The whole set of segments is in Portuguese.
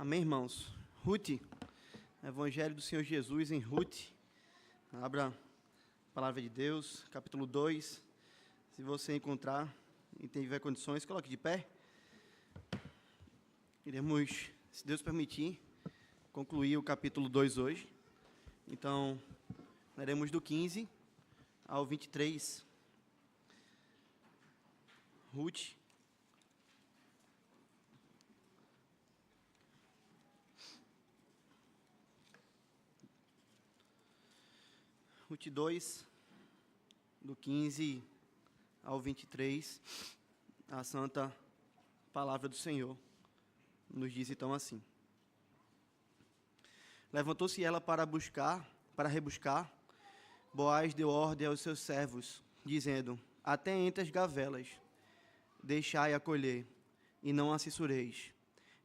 Amém, irmãos? Ruth, Evangelho do Senhor Jesus em Ruth. Abra a palavra de Deus, capítulo 2. Se você encontrar e tiver condições, coloque de pé. Iremos, se Deus permitir, concluir o capítulo 2 hoje. Então, leremos do 15 ao 23. Ruth. Ruth 2, do 15 ao 23, a santa palavra do Senhor nos diz então assim: Levantou-se ela para rebuscar, Boaz deu ordem aos seus servos, dizendo: Até entre as gavelas, deixai-a colher, e não a censureis.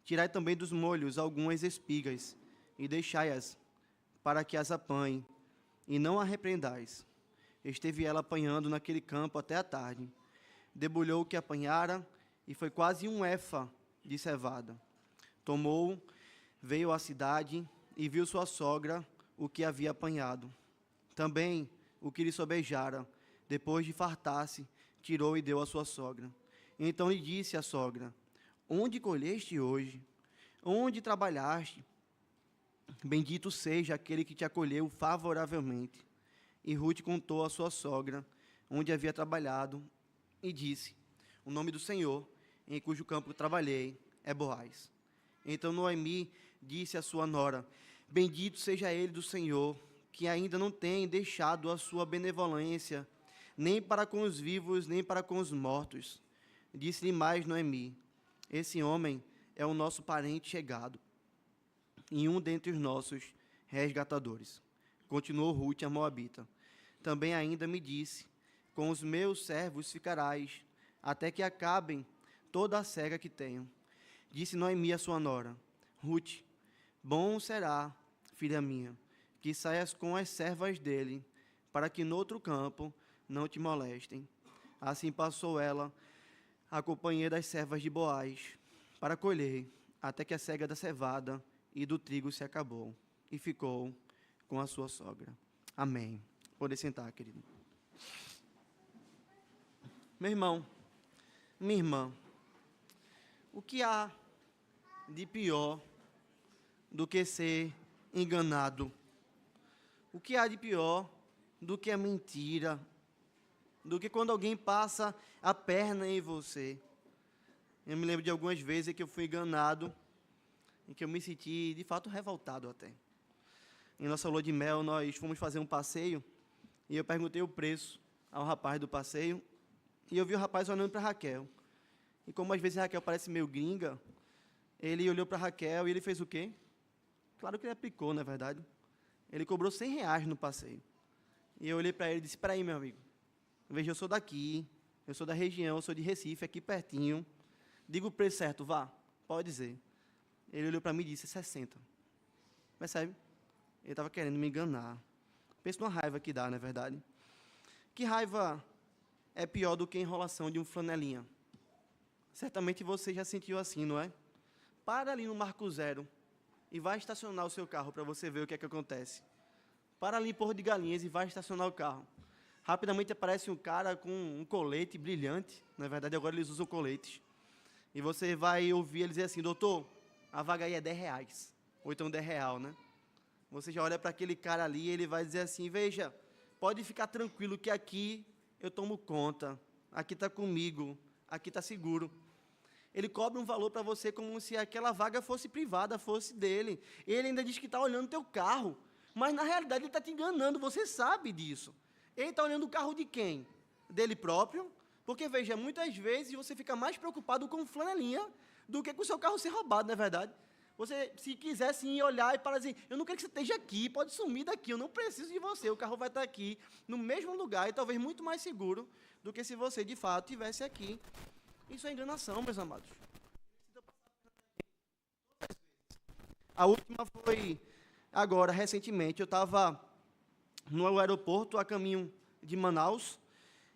Tirai também dos molhos algumas espigas, e deixai-as, para que as apanhe, e não a repreendais. Esteve ela apanhando naquele campo até a tarde. Debulhou o que apanhara, e foi quase um éfa de cevada. Tomou, veio à cidade, e viu sua sogra o que havia apanhado. Também o que lhe sobejara, depois de fartar-se, tirou e deu à sua sogra. Então lhe disse a sogra: Onde colheste hoje? Onde trabalhaste? Bendito seja aquele que te acolheu favoravelmente. E Ruth contou à sua sogra onde havia trabalhado e disse: O nome do Senhor, em cujo campo trabalhei, é Boaz. Então Noemi disse à sua nora: Bendito seja ele do Senhor, que ainda não tem deixado a sua benevolência, nem para com os vivos, nem para com os mortos. Disse-lhe mais Noemi: Esse homem é o nosso parente chegado, e um dentre os nossos resgatadores. Continuou Ruth, a moabita. Também ainda me disse: Com os meus servos ficarás, até que acabem toda a cega que tenho. Disse Noemi a sua nora: Ruth, bom será, filha minha, que saias com as servas dele, para que no outro campo não te molestem. Assim passou ela a companhia das servas de Boaz, para colher, até que a cega da cevada e do trigo se acabou, e ficou com a sua sogra. Amém. Pode sentar, querido. Meu irmão, minha irmã, o que há de pior do que ser enganado? O que há de pior do que a mentira? Do que quando alguém passa a perna em você? Eu me lembro de algumas vezes que eu fui enganado, em que eu me senti, de fato, revoltado até. Em nossa lua de mel, nós fomos fazer um passeio, e eu perguntei o preço ao rapaz do passeio, e eu vi o rapaz olhando para Raquel. E como às vezes a Raquel parece meio gringa, ele olhou para Raquel e ele fez o quê? Claro que ele aplicou, na verdade. Ele cobrou R$100 no passeio. E eu olhei para ele e disse: Espera aí, meu amigo. Veja, eu sou daqui, eu sou da região, eu sou de Recife, aqui pertinho. Diga o preço certo, vá, pode dizer. Ele olhou para mim e disse: 60. Percebe? Ele estava querendo me enganar. Pensa numa raiva que dá, não é verdade? Que raiva é pior do que a enrolação de um flanelinha? Certamente você já sentiu assim, não é? Para ali no Marco Zero e vai estacionar o seu carro para você ver o que é que acontece. Para ali em Porto de Galinhas e vai estacionar o carro. Rapidamente aparece um cara com um colete brilhante. Na verdade, agora eles usam coletes. E você vai ouvir ele dizer assim: Doutor, a vaga aí é R$10. Ou então R$10, né? Você já olha para aquele cara ali e ele vai dizer assim: Veja, pode ficar tranquilo que aqui eu tomo conta. Aqui está comigo. Aqui está seguro. Ele cobra um valor para você como se aquela vaga fosse privada, fosse dele. Ele ainda diz que está olhando o teu carro. Mas, na realidade, ele está te enganando. Você sabe disso. Ele está olhando o carro de quem? Dele próprio? Porque, veja, muitas vezes você fica mais preocupado com flanelinha do que com o seu carro ser roubado, não é verdade? Você, se quiser, sim, olhar e falar assim: eu não quero que você esteja aqui, pode sumir daqui, eu não preciso de você, o carro vai estar aqui, no mesmo lugar, e talvez muito mais seguro do que se você, de fato, estivesse aqui. Isso é enganação, meus amados. A última foi agora, recentemente. Eu estava no aeroporto, a caminho de Manaus,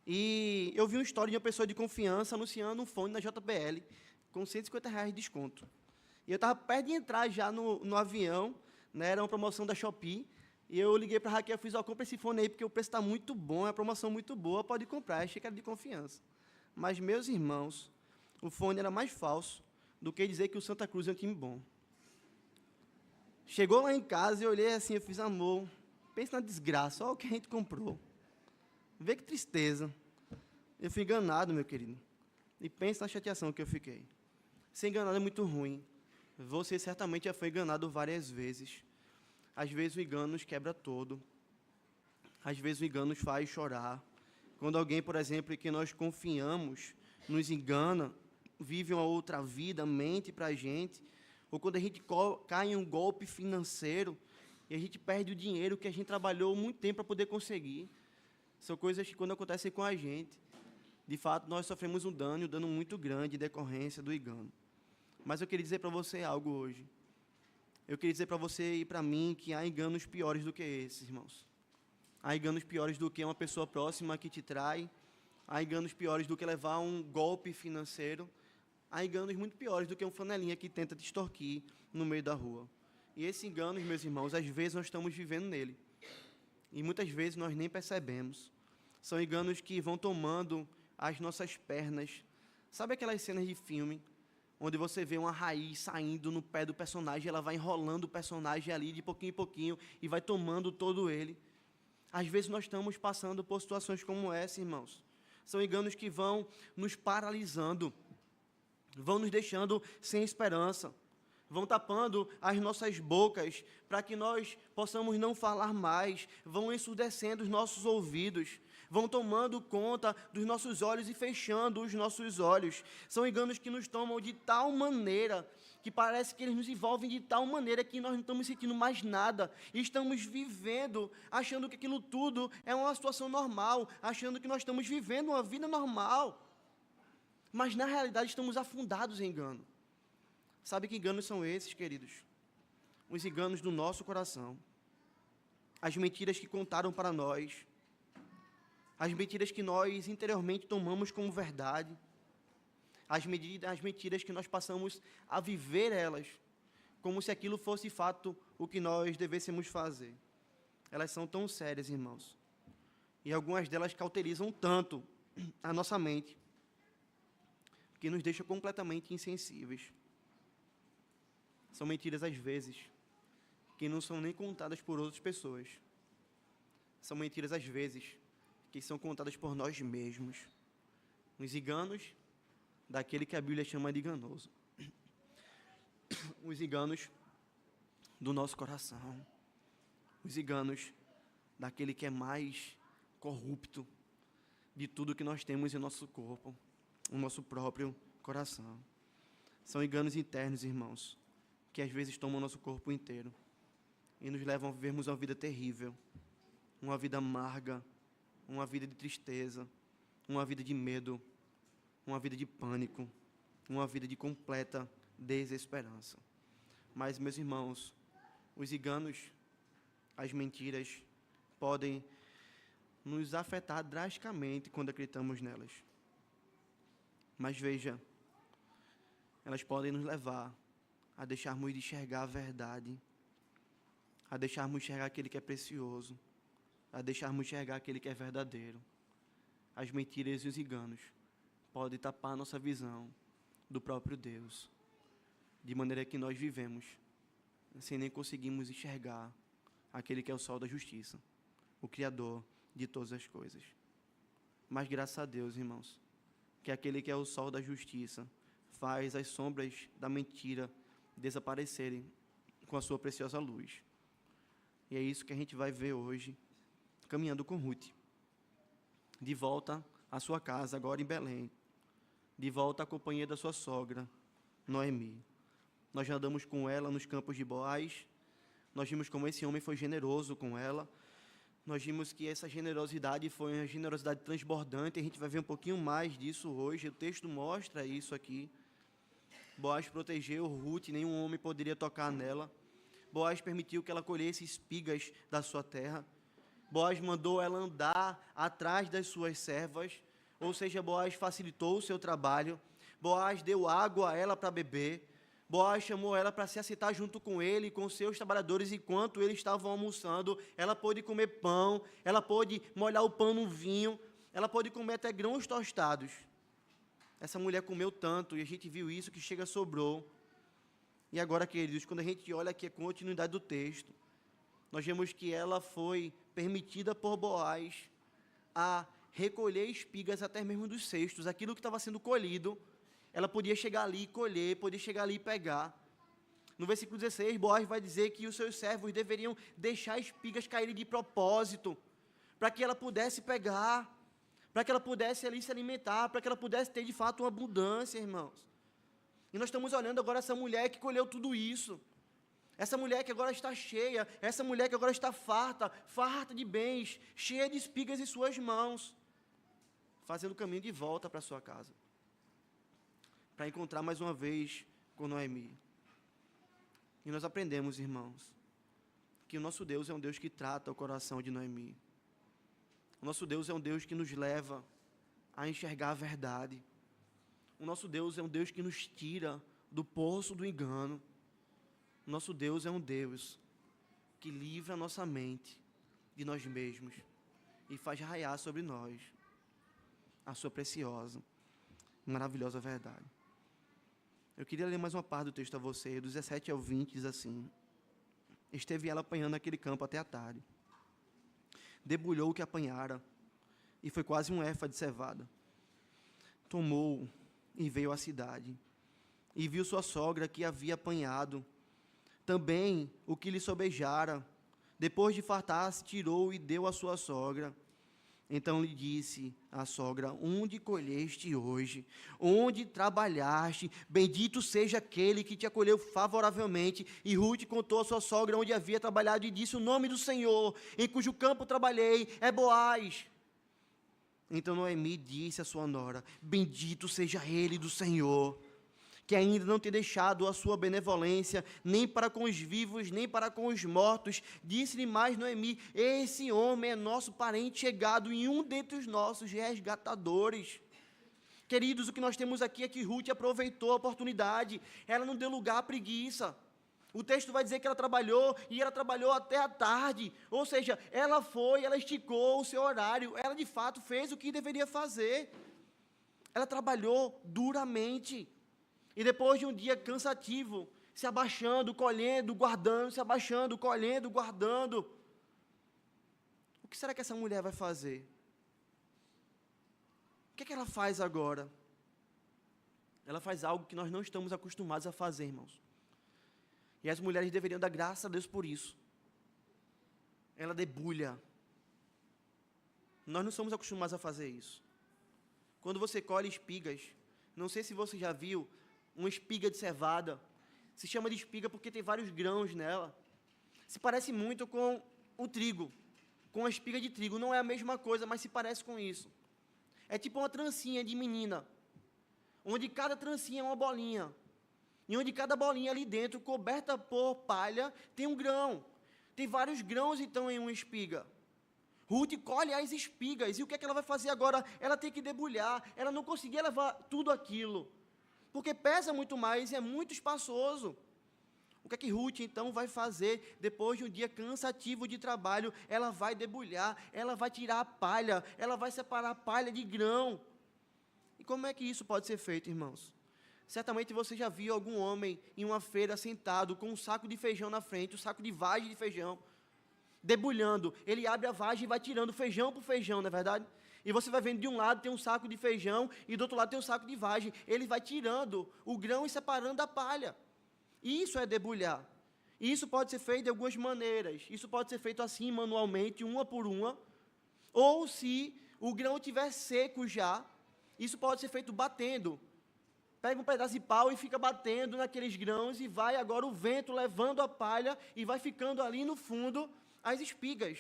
e eu vi uma história de uma pessoa de confiança anunciando um fone na JBL com R$150 de desconto. E eu estava perto de entrar já no avião, né, era uma promoção da Shopee, e eu liguei para a Raquel e fiz, compra esse fone aí, porque o preço está muito bom, é uma promoção muito boa, pode comprar, achei que era de confiança. Mas, meus irmãos, o fone era mais falso do que dizer que o Santa Cruz é um time bom. Chegou lá em casa e eu olhei assim, eu fiz, amor, pensa na desgraça, olha o que a gente comprou. Vê que tristeza. Eu fui enganado, meu querido. E pensa na chateação que eu fiquei. Ser enganado é muito ruim. Você certamente já foi enganado várias vezes. Às vezes o engano nos quebra todo. Às vezes o engano nos faz chorar. Quando alguém, por exemplo, em que nós confiamos, nos engana, vive uma outra vida, mente para a gente, ou quando a gente cai em um golpe financeiro e a gente perde o dinheiro que a gente trabalhou muito tempo para poder conseguir. São coisas que, quando acontecem com a gente, de fato, nós sofremos um dano muito grande em decorrência do engano. Mas eu queria dizer para você algo hoje. Eu queria dizer para você e para mim que há enganos piores do que esses, irmãos. Há enganos piores do que uma pessoa próxima que te trai. Há enganos piores do que levar um golpe financeiro. Há enganos muito piores do que um flanelinha que tenta te extorquir no meio da rua. E esses enganos, meus irmãos, às vezes nós estamos vivendo nele. E muitas vezes nós nem percebemos. São enganos que vão tomando as nossas pernas. Sabe aquelas cenas de filme onde você vê uma raiz saindo no pé do personagem, ela vai enrolando o personagem ali de pouquinho em pouquinho e vai tomando todo ele? Às vezes nós estamos passando por situações como essa, irmãos. São enganos que vão nos paralisando, vão nos deixando sem esperança, vão tapando as nossas bocas para que nós possamos não falar mais, vão ensurdecendo os nossos ouvidos, vão tomando conta dos nossos olhos e fechando os nossos olhos. São enganos que nos tomam de tal maneira, que parece que eles nos envolvem de tal maneira que nós não estamos sentindo mais nada, e estamos vivendo, achando que aquilo tudo é uma situação normal, achando que nós estamos vivendo uma vida normal, mas na realidade estamos afundados em engano. Sabe que enganos são esses, queridos? Os enganos do nosso coração, as mentiras que contaram para nós, as mentiras que nós interiormente tomamos como verdade, as mentiras que nós passamos a viver elas, como se aquilo fosse fato o que nós devêssemos fazer. Elas são tão sérias, irmãos, e algumas delas cauterizam tanto a nossa mente, que nos deixam completamente insensíveis. São mentiras, às vezes, que não são nem contadas por outras pessoas. São mentiras, às vezes, que são contadas por nós mesmos. Os enganos daquele que a Bíblia chama de enganoso. Os enganos do nosso coração. Os enganos daquele que é mais corrupto de tudo que nós temos em nosso corpo, no nosso próprio coração. São enganos internos, irmãos, que às vezes tomam o nosso corpo inteiro e nos levam a vivermos uma vida terrível, uma vida amarga, uma vida de tristeza, uma vida de medo, uma vida de pânico, uma vida de completa desesperança. Mas, meus irmãos, os enganos, as mentiras, podem nos afetar drasticamente quando acreditamos nelas. Mas veja, elas podem nos levar a deixarmos de enxergar a verdade, a deixarmos de enxergar aquele que é precioso, a deixarmos de enxergar aquele que é verdadeiro. As mentiras e os enganos podem tapar a nossa visão do próprio Deus, de maneira que nós vivemos sem nem conseguimos enxergar aquele que é o sol da justiça, o Criador de todas as coisas. Mas graças a Deus, irmãos, que aquele que é o sol da justiça faz as sombras da mentira desaparecerem com a sua preciosa luz. E é isso que a gente vai ver hoje, caminhando com Ruth, de volta à sua casa, agora em Belém, de volta à companhia da sua sogra, Noemi. Nós já andamos com ela nos campos de Boaz, nós vimos como esse homem foi generoso com ela, nós vimos que essa generosidade foi uma generosidade transbordante, a gente vai ver um pouquinho mais disso hoje, o texto mostra isso aqui. Boaz protegeu Ruth, nenhum homem poderia tocar nela. Boaz permitiu que ela colhesse espigas da sua terra. Boaz mandou ela andar atrás das suas servas, ou seja, Boaz facilitou o seu trabalho. Boaz deu água a ela para beber. Boaz chamou ela para se assentar junto com ele e com seus trabalhadores, enquanto eles estavam almoçando. Ela pôde comer pão, ela pôde molhar o pão no vinho, ela pôde comer até grãos tostados. Essa mulher comeu tanto, e a gente viu isso, que chega sobrou. E agora, queridos, quando a gente olha aqui a continuidade do texto, nós vemos que ela foi permitida por Boaz a recolher espigas até mesmo dos cestos, aquilo que estava sendo colhido. Ela podia chegar ali e colher, podia chegar ali e pegar. No versículo 16, Boaz vai dizer que os seus servos deveriam deixar espigas caírem de propósito, para que ela pudesse pegar, para que ela pudesse ali se alimentar, para que ela pudesse ter de fato uma abundância, irmãos. E nós estamos olhando agora essa mulher que colheu tudo isso, essa mulher que agora está cheia, essa mulher que agora está farta de bens, cheia de espigas em suas mãos, fazendo o caminho de volta para sua casa, para encontrar mais uma vez com Noemi. E nós aprendemos, irmãos, que o nosso Deus é um Deus que trata o coração de Noemi. O nosso Deus é um Deus que nos leva a enxergar a verdade. O nosso Deus é um Deus que nos tira do poço do engano. O nosso Deus é um Deus que livra a nossa mente de nós mesmos e faz raiar sobre nós a sua preciosa, maravilhosa verdade. Eu queria ler mais uma parte do texto a você, do 17 ao 20, diz assim: esteve ela apanhando aquele campo até a tarde. Debulhou o que apanhara, e foi quase um éfa de cevada. Tomou e veio à cidade, e viu sua sogra que havia apanhado, também o que lhe sobejara. Depois de fartar-se, tirou e deu à sua sogra. Então lhe disse a sogra: onde colheste hoje? Onde trabalhaste? Bendito seja aquele que te acolheu favoravelmente. E Ruth contou à sua sogra onde havia trabalhado e disse: o nome do Senhor, em cujo campo trabalhei, é Boaz. Então Noemi disse à sua nora: bendito seja ele do Senhor, que ainda não tem deixado a sua benevolência, nem para com os vivos, nem para com os mortos. Disse-lhe mais Noemi: esse homem é nosso parente chegado e um dentre os nossos resgatadores. Queridos, o que nós temos aqui é que Ruth aproveitou a oportunidade, ela não deu lugar à preguiça. O texto vai dizer que ela trabalhou, e ela trabalhou até a tarde, ou seja, ela esticou o seu horário, ela de fato fez o que deveria fazer. Ela trabalhou duramente. E depois de um dia cansativo, se abaixando, colhendo, guardando, se abaixando, colhendo, guardando, o que será que essa mulher vai fazer? O que é que ela faz agora? Ela faz algo que nós não estamos acostumados a fazer, irmãos. E as mulheres deveriam dar graças a Deus por isso. Ela debulha. Nós não somos acostumados a fazer isso. Quando você colhe espigas, não sei se você já viu, uma espiga de cevada, se chama de espiga porque tem vários grãos nela. Se parece muito com o trigo, com a espiga de trigo. Não é a mesma coisa, mas se parece com isso. É tipo uma trancinha de menina, onde cada trancinha é uma bolinha, e onde cada bolinha ali dentro, coberta por palha, tem um grão. Tem vários grãos, então, em uma espiga. Ruth colhe as espigas, e o que é que ela vai fazer agora? Ela tem que debulhar, ela não conseguia levar tudo aquilo, porque pesa muito mais e é muito espaçoso. O que é que Ruth, então, vai fazer depois de um dia cansativo de trabalho? Ela vai debulhar, ela vai tirar a palha, ela vai separar a palha de grão. E como é que isso pode ser feito, irmãos? Certamente você já viu algum homem em uma feira sentado com um saco de feijão na frente, um saco de vagem de feijão, debulhando. Ele abre a vagem e vai tirando feijão por feijão, não é verdade? E você vai vendo de um lado tem um saco de feijão e do outro lado tem um saco de vagem. Ele vai tirando o grão e separando a palha. Isso é debulhar. E isso pode ser feito de algumas maneiras. Isso pode ser feito assim, manualmente, uma por uma. Ou se o grão estiver seco já, isso pode ser feito batendo. Pega um pedaço de pau e fica batendo naqueles grãos e vai agora o vento levando a palha e vai ficando ali no fundo as espigas.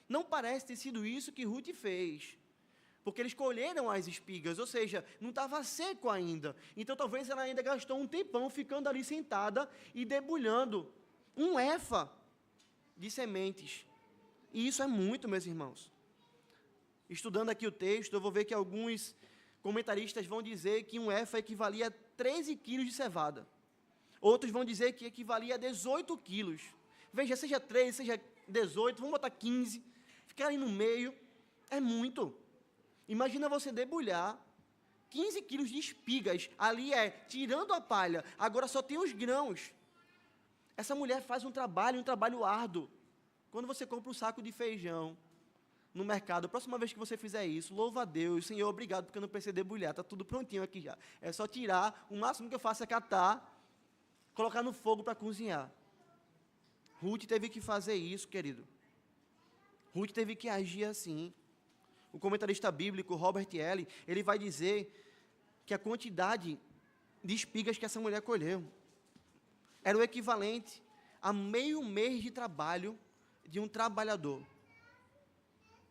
Não parece ter sido isso que Ruth fez, porque eles colheram as espigas, ou seja, não estava seco ainda. Então talvez ela ainda gastou um tempão ficando ali sentada e debulhando um éfa de sementes. E isso é muito, meus irmãos. Estudando aqui o texto, eu vou ver que alguns comentaristas vão dizer que um éfa equivalia a 13 quilos de cevada. Outros vão dizer que equivalia a 18 quilos. Veja, seja 3, seja 18, vamos botar 15. Ficar ali no meio é muito. Imagina você debulhar 15 quilos de espigas. Ali tirando a palha, agora só tem os grãos. Essa mulher faz um trabalho árduo. Quando você compra um saco de feijão no mercado, a próxima vez que você fizer isso, louva a Deus, Senhor, obrigado, porque eu não precisei debulhar, está tudo prontinho aqui já. É só tirar, o máximo que eu faço é catar, colocar no fogo para cozinhar. Ruth teve que fazer isso, querido. Ruth teve que agir assim. O comentarista bíblico, Robert L., ele vai dizer que a quantidade de espigas que essa mulher colheu era o equivalente a meio mês de trabalho de um trabalhador.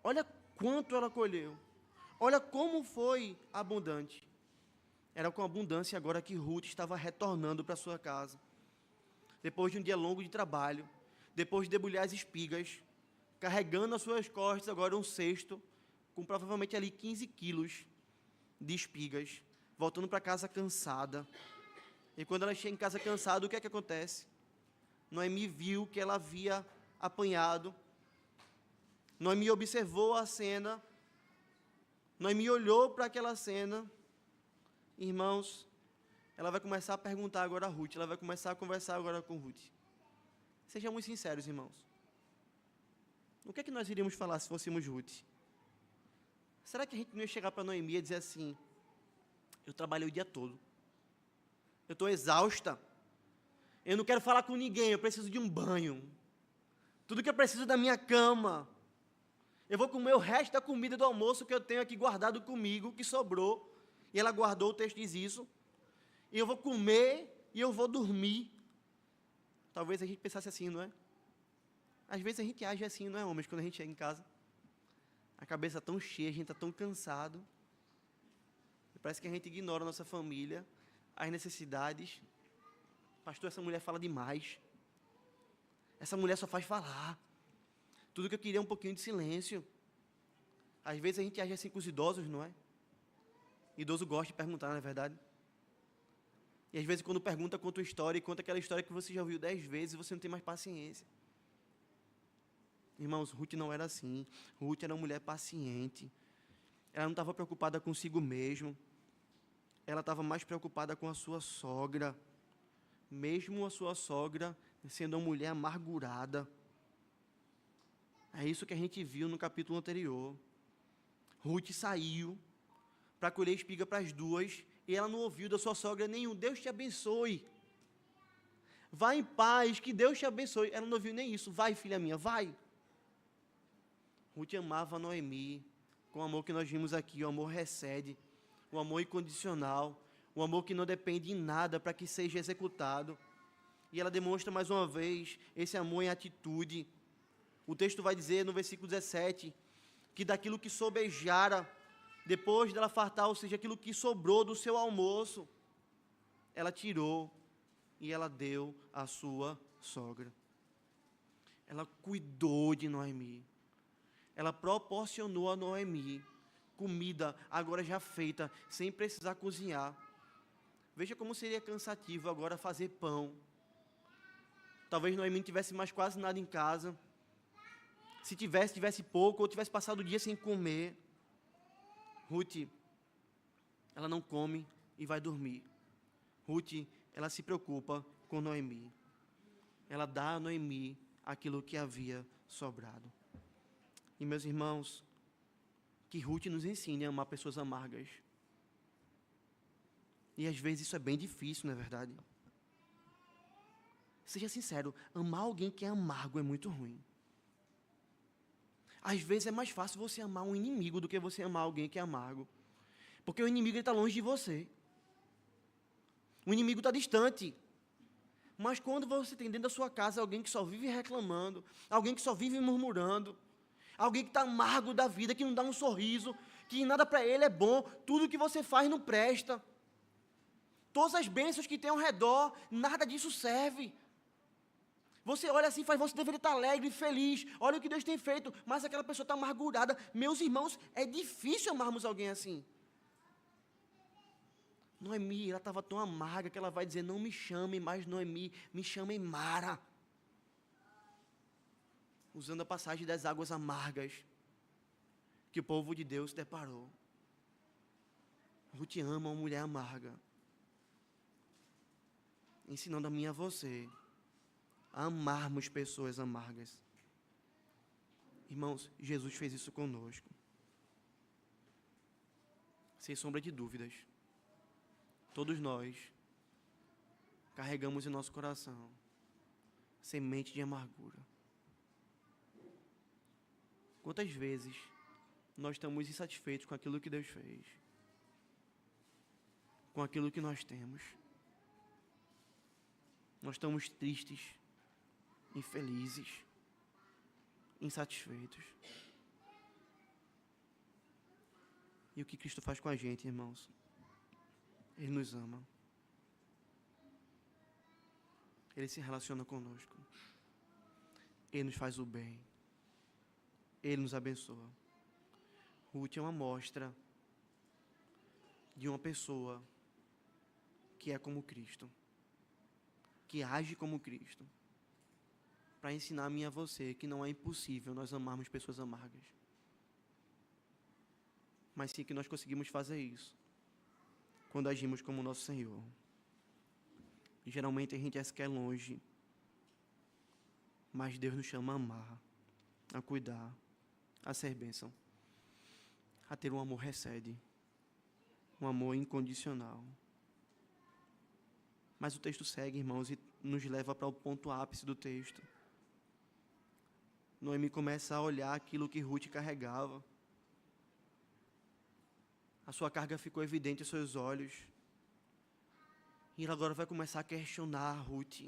Olha quanto ela colheu. Olha como foi abundante. Era com abundância agora que Ruth estava retornando para sua casa. Depois de um dia longo de trabalho, depois de debulhar as espigas, carregando nas suas costas agora um cesto, com provavelmente ali 15 quilos de espigas, voltando para casa cansada. E quando ela chega em casa cansada, o que é que acontece? Noemi viu que ela havia apanhado. Noemi observou a cena. Noemi olhou para aquela cena. Irmãos, ela vai começar a perguntar agora a Ruth. Ela vai começar a conversar agora com Ruth. Sejamos sinceros, irmãos. O que é que nós iríamos falar se fôssemos Ruth? Será que a gente não ia chegar para Noemi e dizer assim: eu trabalhei o dia todo. Eu estou exausta. Eu não quero falar com ninguém, eu preciso de um banho. Tudo que eu preciso é da minha cama. Eu vou comer o resto da comida do almoço que eu tenho aqui guardado comigo, que sobrou. E ela guardou, o texto diz isso. E eu vou comer e eu vou dormir. Talvez a gente pensasse assim, não é? Às vezes a gente age assim, não é, homens, quando a gente chega em casa. A cabeça está tão cheia, a gente está tão cansado. Parece que a gente ignora a nossa família, as necessidades. Pastor, essa mulher fala demais. Essa mulher só faz falar. Tudo que eu queria é um pouquinho de silêncio. Às vezes a gente age assim com os idosos, não é? Idoso gosta de perguntar, não é verdade? E às vezes quando pergunta, conta uma história, e conta aquela história que você já ouviu 10 vezes, e você não tem mais paciência. Irmãos, Ruth não era assim. Ruth era uma mulher paciente. Ela não estava preocupada consigo mesmo. Ela estava mais preocupada com a sua sogra. Mesmo a sua sogra sendo uma mulher amargurada. É isso que a gente viu no capítulo anterior. Ruth saiu para colher espiga para as duas, e ela não ouviu da sua sogra nenhum: Deus te abençoe. Vai em paz, que Deus te abençoe. Ela não ouviu nem isso. Vai, filha minha, vai. Ruth amava Noemi com o amor que nós vimos aqui. O amor recede, o amor incondicional, o amor que não depende em nada para que seja executado. E ela demonstra mais uma vez esse amor em atitude. O texto vai dizer no versículo 17, que daquilo que sobejara, depois dela fartar, ou seja, aquilo que sobrou do seu almoço, ela tirou e ela deu à sua sogra. Ela cuidou de Noemi. Ela proporcionou a Noemi comida, agora já feita, sem precisar cozinhar. Veja como seria cansativo agora fazer pão. Talvez Noemi não tivesse mais quase nada em casa. Se tivesse pouco, ou tivesse passado o dia sem comer. Ruth, ela não come e vai dormir. Ruth, ela se preocupa com Noemi. Ela dá a Noemi aquilo que havia sobrado. E, meus irmãos, que Ruth nos ensine a amar pessoas amargas. E às vezes isso é bem difícil, não é verdade? Seja sincero, amar alguém que é amargo é muito ruim. Às vezes é mais fácil você amar um inimigo do que você amar alguém que é amargo. Porque o inimigo está longe de você. O inimigo está distante. Mas quando você tem dentro da sua casa alguém que só vive reclamando, alguém que só vive murmurando, alguém que está amargo da vida, que não dá um sorriso, que nada para ele é bom, tudo que você faz não presta. Todas as bênçãos que tem ao redor, nada disso serve. Você olha assim e faz, você deveria estar alegre e feliz, olha o que Deus tem feito, mas aquela pessoa está amargurada. Meus irmãos, é difícil amarmos alguém assim. Noemi, ela estava tão amarga que ela vai dizer, não me chame mais Noemi, me chamem Mara. Usando a passagem das águas amargas que o povo de Deus deparou. Ruth ama uma mulher amarga, ensinando a mim e a você a amarmos pessoas amargas. Irmãos, Jesus fez isso conosco. Sem sombra de dúvidas. Todos nós carregamos em nosso coração semente de amargura. Quantas vezes nós estamos insatisfeitos com aquilo que Deus fez, com aquilo que nós temos? Nós estamos tristes, infelizes, insatisfeitos. E o que Cristo faz com a gente, irmãos? Ele nos ama. Ele se relaciona conosco. Ele nos faz o bem. Ele nos abençoa. Ruth é uma amostra de uma pessoa que é como Cristo, que age como Cristo, para ensinar a mim e a você que não é impossível nós amarmos pessoas amargas, mas sim que nós conseguimos fazer isso quando agimos como nosso Senhor. Geralmente a gente acha que é longe, mas Deus nos chama a amar, a cuidar, a ser bênção, a ter um amor recede, um amor incondicional. Mas o texto segue, irmãos, e nos leva para o ponto ápice do texto. Noemi começa a olhar aquilo que Ruth carregava. A sua carga ficou evidente aos seus olhos. E ela agora vai começar a questionar Ruth.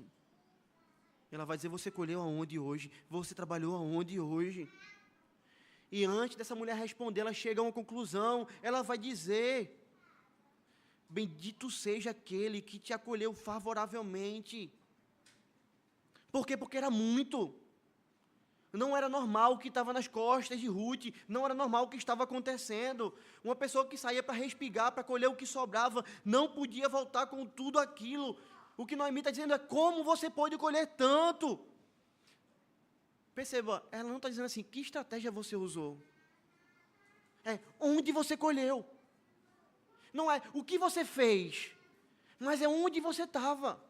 Ela vai dizer, você colheu aonde hoje? Você trabalhou aonde hoje? E antes dessa mulher responder, ela chega a uma conclusão. Ela vai dizer, bendito seja aquele que te acolheu favoravelmente. Por quê? Porque era muito. Não era normal o que estava nas costas de Ruth, não era normal o que estava acontecendo. Uma pessoa que saía para respigar, para colher o que sobrava, não podia voltar com tudo aquilo. O que Noemi está dizendo é, como você pode colher tanto? Perceba, ela não está dizendo assim, que estratégia você usou? É, onde você colheu? Não é o que você fez, mas é onde você estava.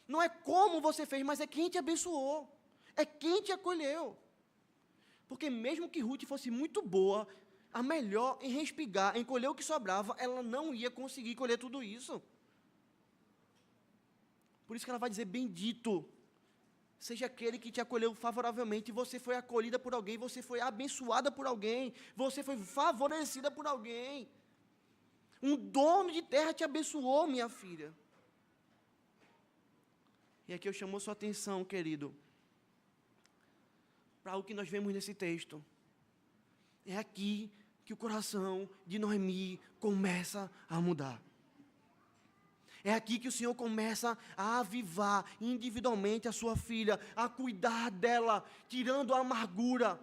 Não é como você fez, mas é quem te abençoou. É quem te acolheu. Porque mesmo que Ruth fosse muito boa, a melhor em respigar, em colher o que sobrava, ela não ia conseguir colher tudo isso. Por isso que ela vai dizer, bendito seja aquele que te acolheu favoravelmente, você foi acolhida por alguém, você foi abençoada por alguém, você foi favorecida por alguém. Um dono de terra te abençoou, minha filha. E aqui eu chamo a sua atenção, querido, para o que nós vemos nesse texto. É aqui que o coração de Noemi começa a mudar. É aqui que o Senhor começa a avivar individualmente a sua filha, a cuidar dela, tirando a amargura.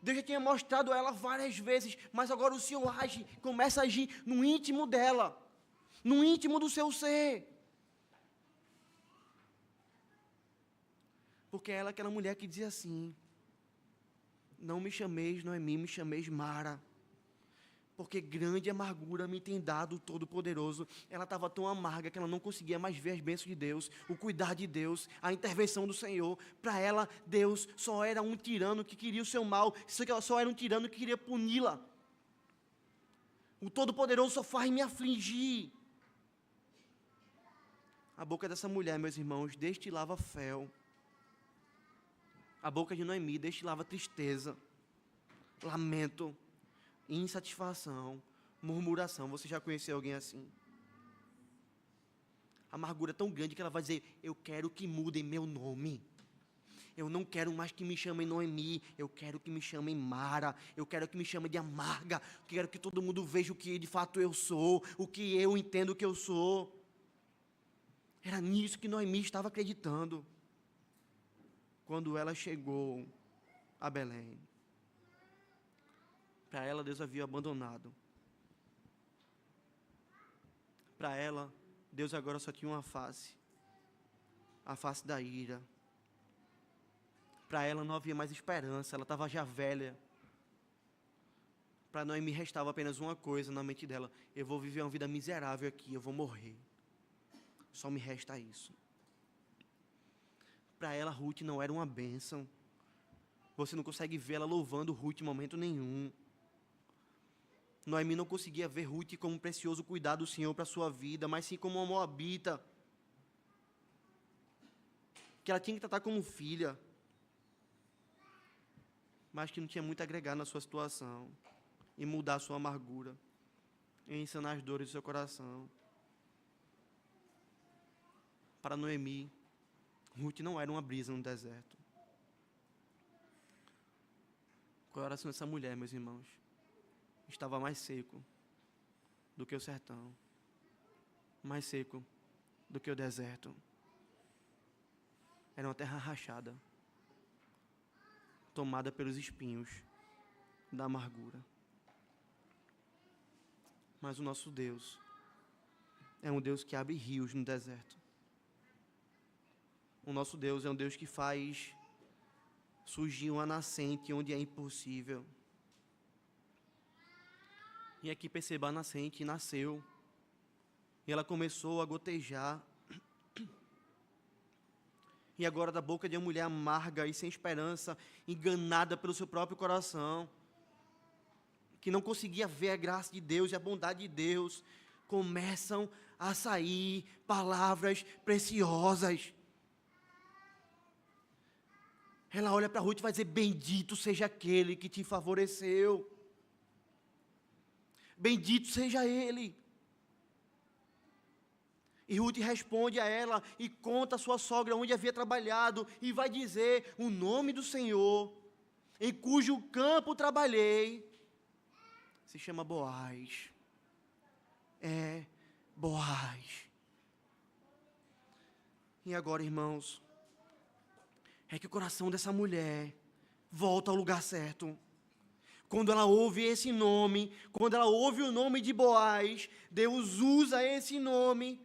Deus já tinha mostrado a ela várias vezes, mas agora o Senhor começa a agir no íntimo dela, no íntimo do seu ser. Porque ela é aquela mulher que dizia assim, não me chameis Noemi, me chameis Mara, porque grande amargura me tem dado o Todo-Poderoso. Ela estava tão amarga que ela não conseguia mais ver as bênçãos de Deus, o cuidar de Deus, a intervenção do Senhor. Para ela, Deus só era um tirano que queria o seu mal, só era um tirano que queria puni-la. O Todo-Poderoso só faz me afligir. A boca dessa mulher, meus irmãos, destilava fel. A boca de Noemi destilava tristeza, lamento, insatisfação, murmuração. Você já conheceu alguém assim? Amargura tão grande que ela vai dizer, eu quero que mudem meu nome. Eu não quero mais que me chamem Noemi, eu quero que me chamem Mara, eu quero que me chamem de amarga, eu quero que todo mundo veja o que de fato eu sou, o que eu entendo que eu sou. Era nisso que Noemi estava acreditando. Quando ela chegou a Belém, para ela Deus havia abandonado. Para ela, Deus agora só tinha uma face. A face da ira. Para ela não havia mais esperança, ela estava já velha. Para Noemi restava apenas uma coisa na mente dela: eu vou viver uma vida miserável aqui, eu vou morrer. Só me resta isso. Para ela, Ruth não era uma bênção. Você não consegue ver ela louvando Ruth em momento nenhum. Noemi não conseguia ver Ruth como um precioso cuidado do Senhor para a sua vida, mas sim como uma moabita, que ela tinha que tratar como filha, mas que não tinha muito a agregar na sua situação, e mudar a sua amargura, e ensinar as dores do seu coração. Para Noemi, Ruth não era uma brisa no deserto. O coração dessa mulher, meus irmãos, estava mais seco do que o sertão, mais seco do que o deserto. Era uma terra rachada, tomada pelos espinhos da amargura. Mas o nosso Deus é um Deus que abre rios no deserto. O nosso Deus é um Deus que faz surgir uma nascente onde é impossível. E aqui perceba, a nascente nasceu. E ela começou a gotejar. E agora da boca de uma mulher amarga e sem esperança, enganada pelo seu próprio coração, que não conseguia ver a graça de Deus e a bondade de Deus, começam a sair palavras preciosas. Ela olha para Ruth e vai dizer: bendito seja aquele que te favoreceu. Bendito seja ele. E Ruth responde a ela e conta a sua sogra onde havia trabalhado e vai dizer: o nome do Senhor, em cujo campo trabalhei, se chama Boaz. É Boaz. E agora, irmãos, é que o coração dessa mulher volta ao lugar certo. Quando ela ouve esse nome, quando ela ouve o nome de Boaz, Deus usa esse nome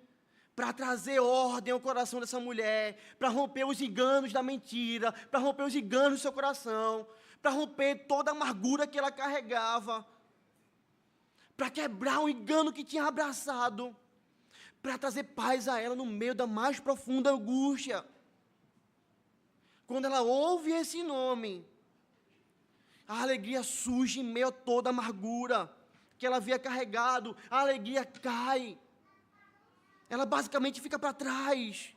para trazer ordem ao coração dessa mulher, para romper os enganos da mentira, para romper os enganos do seu coração, para romper toda a amargura que ela carregava, para quebrar o engano que tinha abraçado, para trazer paz a ela no meio da mais profunda angústia. Quando ela ouve esse nome, a alegria surge em meio a toda a amargura que ela havia carregado. A alegria cai. Ela basicamente fica para trás.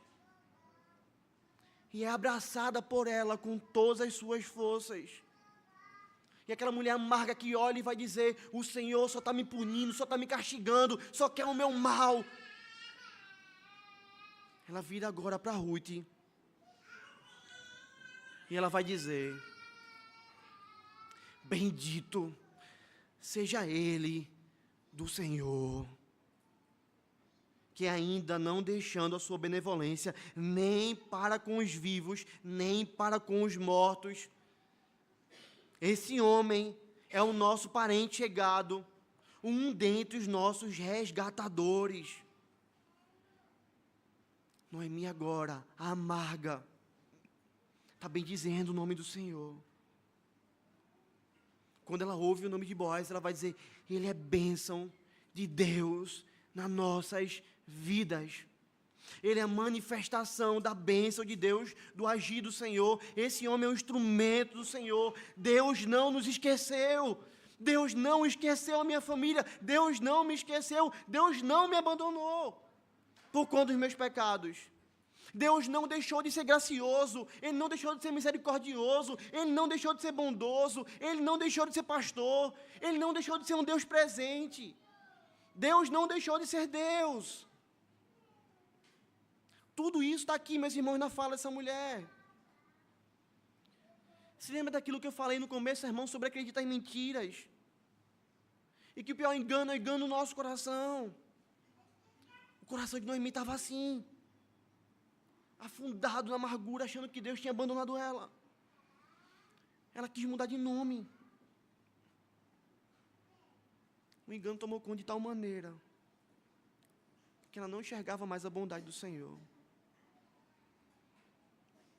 E é abraçada por ela com todas as suas forças. E aquela mulher amarga que olha e vai dizer: o Senhor só está me punindo, só está me castigando, só quer o meu mal. Ela vira agora para Ruth. E ela vai dizer: bendito seja ele do Senhor, que ainda não deixando a sua benevolência, nem para com os vivos, nem para com os mortos. Esse homem é o nosso parente chegado, um dentre os nossos resgatadores. Noemi agora, a amarga, está bem dizendo o nome do Senhor. Quando ela ouve o nome de Boaz, ela vai dizer: ele é bênção de Deus nas nossas vidas. Ele é a manifestação da bênção de Deus, do agir do Senhor. Esse homem é um instrumento do Senhor. Deus não nos esqueceu. Deus não esqueceu a minha família. Deus não me esqueceu. Deus não me abandonou por conta dos meus pecados. Deus não deixou de ser gracioso, Ele não deixou de ser misericordioso, Ele não deixou de ser bondoso, Ele não deixou de ser pastor, Ele não deixou de ser um Deus presente. Deus não deixou de ser Deus. Tudo isso está aqui, meus irmãos, na fala dessa mulher. Se lembra daquilo que eu falei no começo, irmão, sobre acreditar em mentiras? E que o pior engano é o engano no nosso coração. O coração de Noemi estava assim, afundado na amargura, achando que Deus tinha abandonado ela. Ela quis mudar de nome. O engano tomou conta de tal maneira que ela não enxergava mais a bondade do Senhor.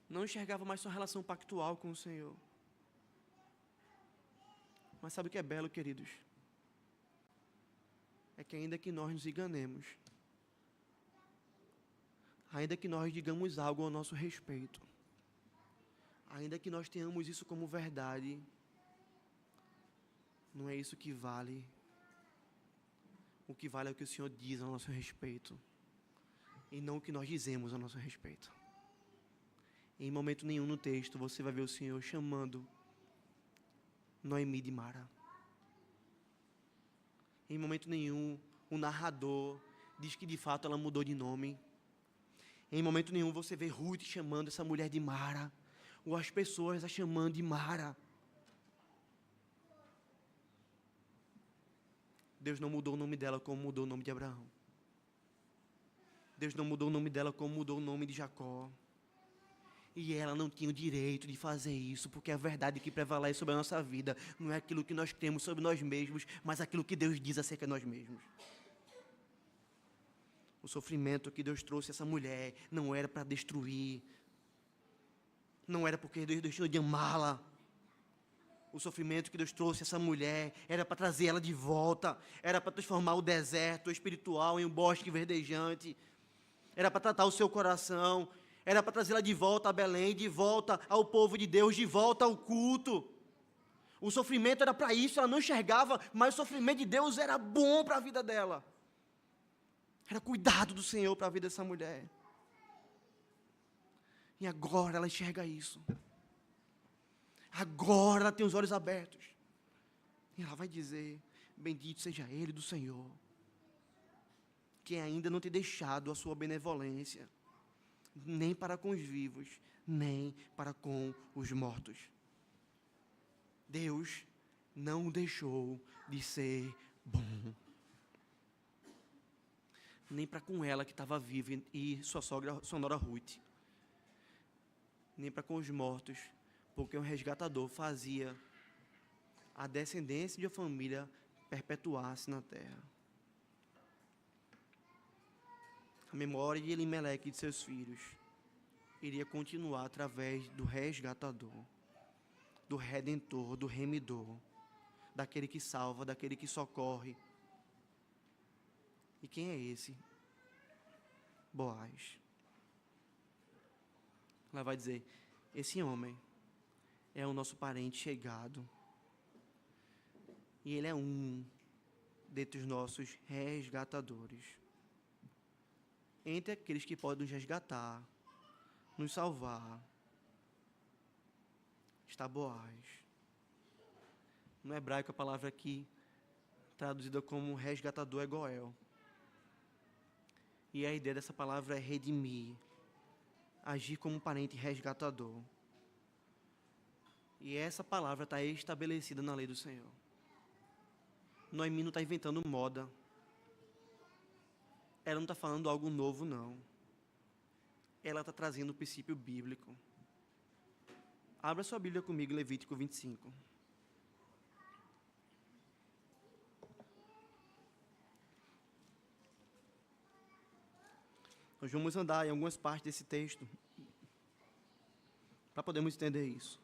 Não enxergava mais sua relação pactual com o Senhor. Mas sabe o que é belo, queridos? É que ainda que nós nos enganemos, ainda que nós digamos algo ao nosso respeito, ainda que nós tenhamos isso como verdade, não é isso que vale. O que vale é o que o Senhor diz ao nosso respeito, e não o que nós dizemos ao nosso respeito. Em momento nenhum no texto você vai ver o Senhor chamando Noemi de Mara. Em momento nenhum o narrador diz que de fato ela mudou de nome. Em momento nenhum você vê Ruth chamando essa mulher de Mara, ou as pessoas a chamando de Mara. Deus não mudou o nome dela como mudou o nome de Abraão. Deus não mudou o nome dela como mudou o nome de Jacó. E ela não tinha o direito de fazer isso, porque a verdade que prevalece sobre a nossa vida não é aquilo que nós temos sobre nós mesmos, mas aquilo que Deus diz acerca de nós mesmos. O sofrimento que Deus trouxe a essa mulher não era para destruir, não era porque Deus deixou de amá-la. O sofrimento que Deus trouxe a essa mulher era para trazer ela de volta, era para transformar o deserto espiritual em um bosque verdejante, era para tratar o seu coração, era para trazê-la de volta a Belém, de volta ao povo de Deus, de volta ao culto. O sofrimento era para isso, ela não enxergava, mas o sofrimento de Deus era bom para a vida dela. Era cuidado do Senhor para a vida dessa mulher. E agora ela enxerga isso. Agora ela tem os olhos abertos. E ela vai dizer: bendito seja Ele do Senhor, que ainda não tem deixado a sua benevolência, nem para com os vivos, nem para com os mortos. Deus não deixou de ser bom. Nem para com ela que estava viva e sua sogra, sua nora Ruth. Nem para com os mortos, porque o resgatador fazia a descendência de uma família perpetuar-se na terra. A memória de Elimeleque e de seus filhos iria continuar através do resgatador, do redentor, do remidor, daquele que salva, daquele que socorre. E quem é esse? Boaz. Ela vai dizer: esse homem é o nosso parente chegado, e ele é um dentre os nossos resgatadores. Entre aqueles que podem nos resgatar, nos salvar, está Boaz. No hebraico, a palavra aqui, traduzida como resgatador, é Goel. E a ideia dessa palavra é redimir, agir como um parente resgatador. E essa palavra está estabelecida na lei do Senhor. Noemi não está inventando moda. Ela não está falando algo novo, não. Ela está trazendo o princípio bíblico. Abra sua Bíblia comigo, Levítico 25. Nós vamos andar em algumas partes desse texto para podermos entender isso.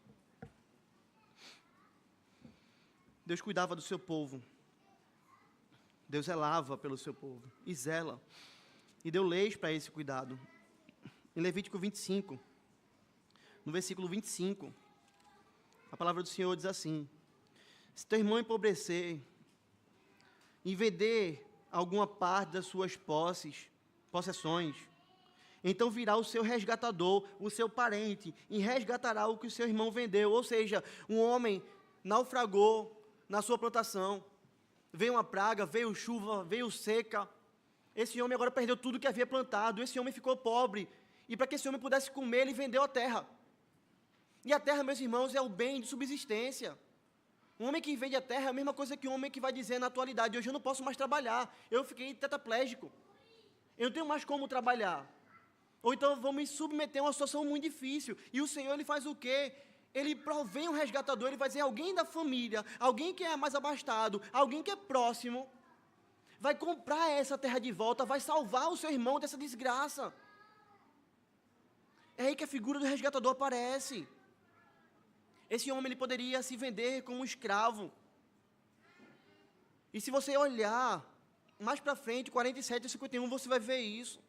Deus cuidava do seu povo. Deus zelava pelo seu povo. E zela. E deu leis para esse cuidado. Em Levítico 25, no versículo 25, a palavra do Senhor diz assim: se teu irmão empobrecer e vender alguma parte das suas possessões, então virá o seu resgatador, o seu parente, e resgatará o que o seu irmão vendeu. Ou seja, um homem naufragou na sua plantação, veio uma praga, veio chuva, veio seca, esse homem agora perdeu tudo que havia plantado, esse homem ficou pobre, e para que esse homem pudesse comer, ele vendeu a terra. E a terra, meus irmãos, é o bem de subsistência. Um homem que vende a terra é a mesma coisa que um homem que vai dizer na atualidade: hoje eu não posso mais trabalhar, eu fiquei tetraplégico, eu não tenho mais como trabalhar. Ou então vou me submeter a uma situação muito difícil. E o Senhor, ele faz o quê? Ele provém um resgatador, ele vai dizer: alguém da família, alguém que é mais abastado, alguém que é próximo, vai comprar essa terra de volta, vai salvar o seu irmão dessa desgraça. É aí que a figura do resgatador aparece. Esse homem ele poderia se vender como um escravo. E se você olhar mais para frente, 47 e 51, você vai ver isso.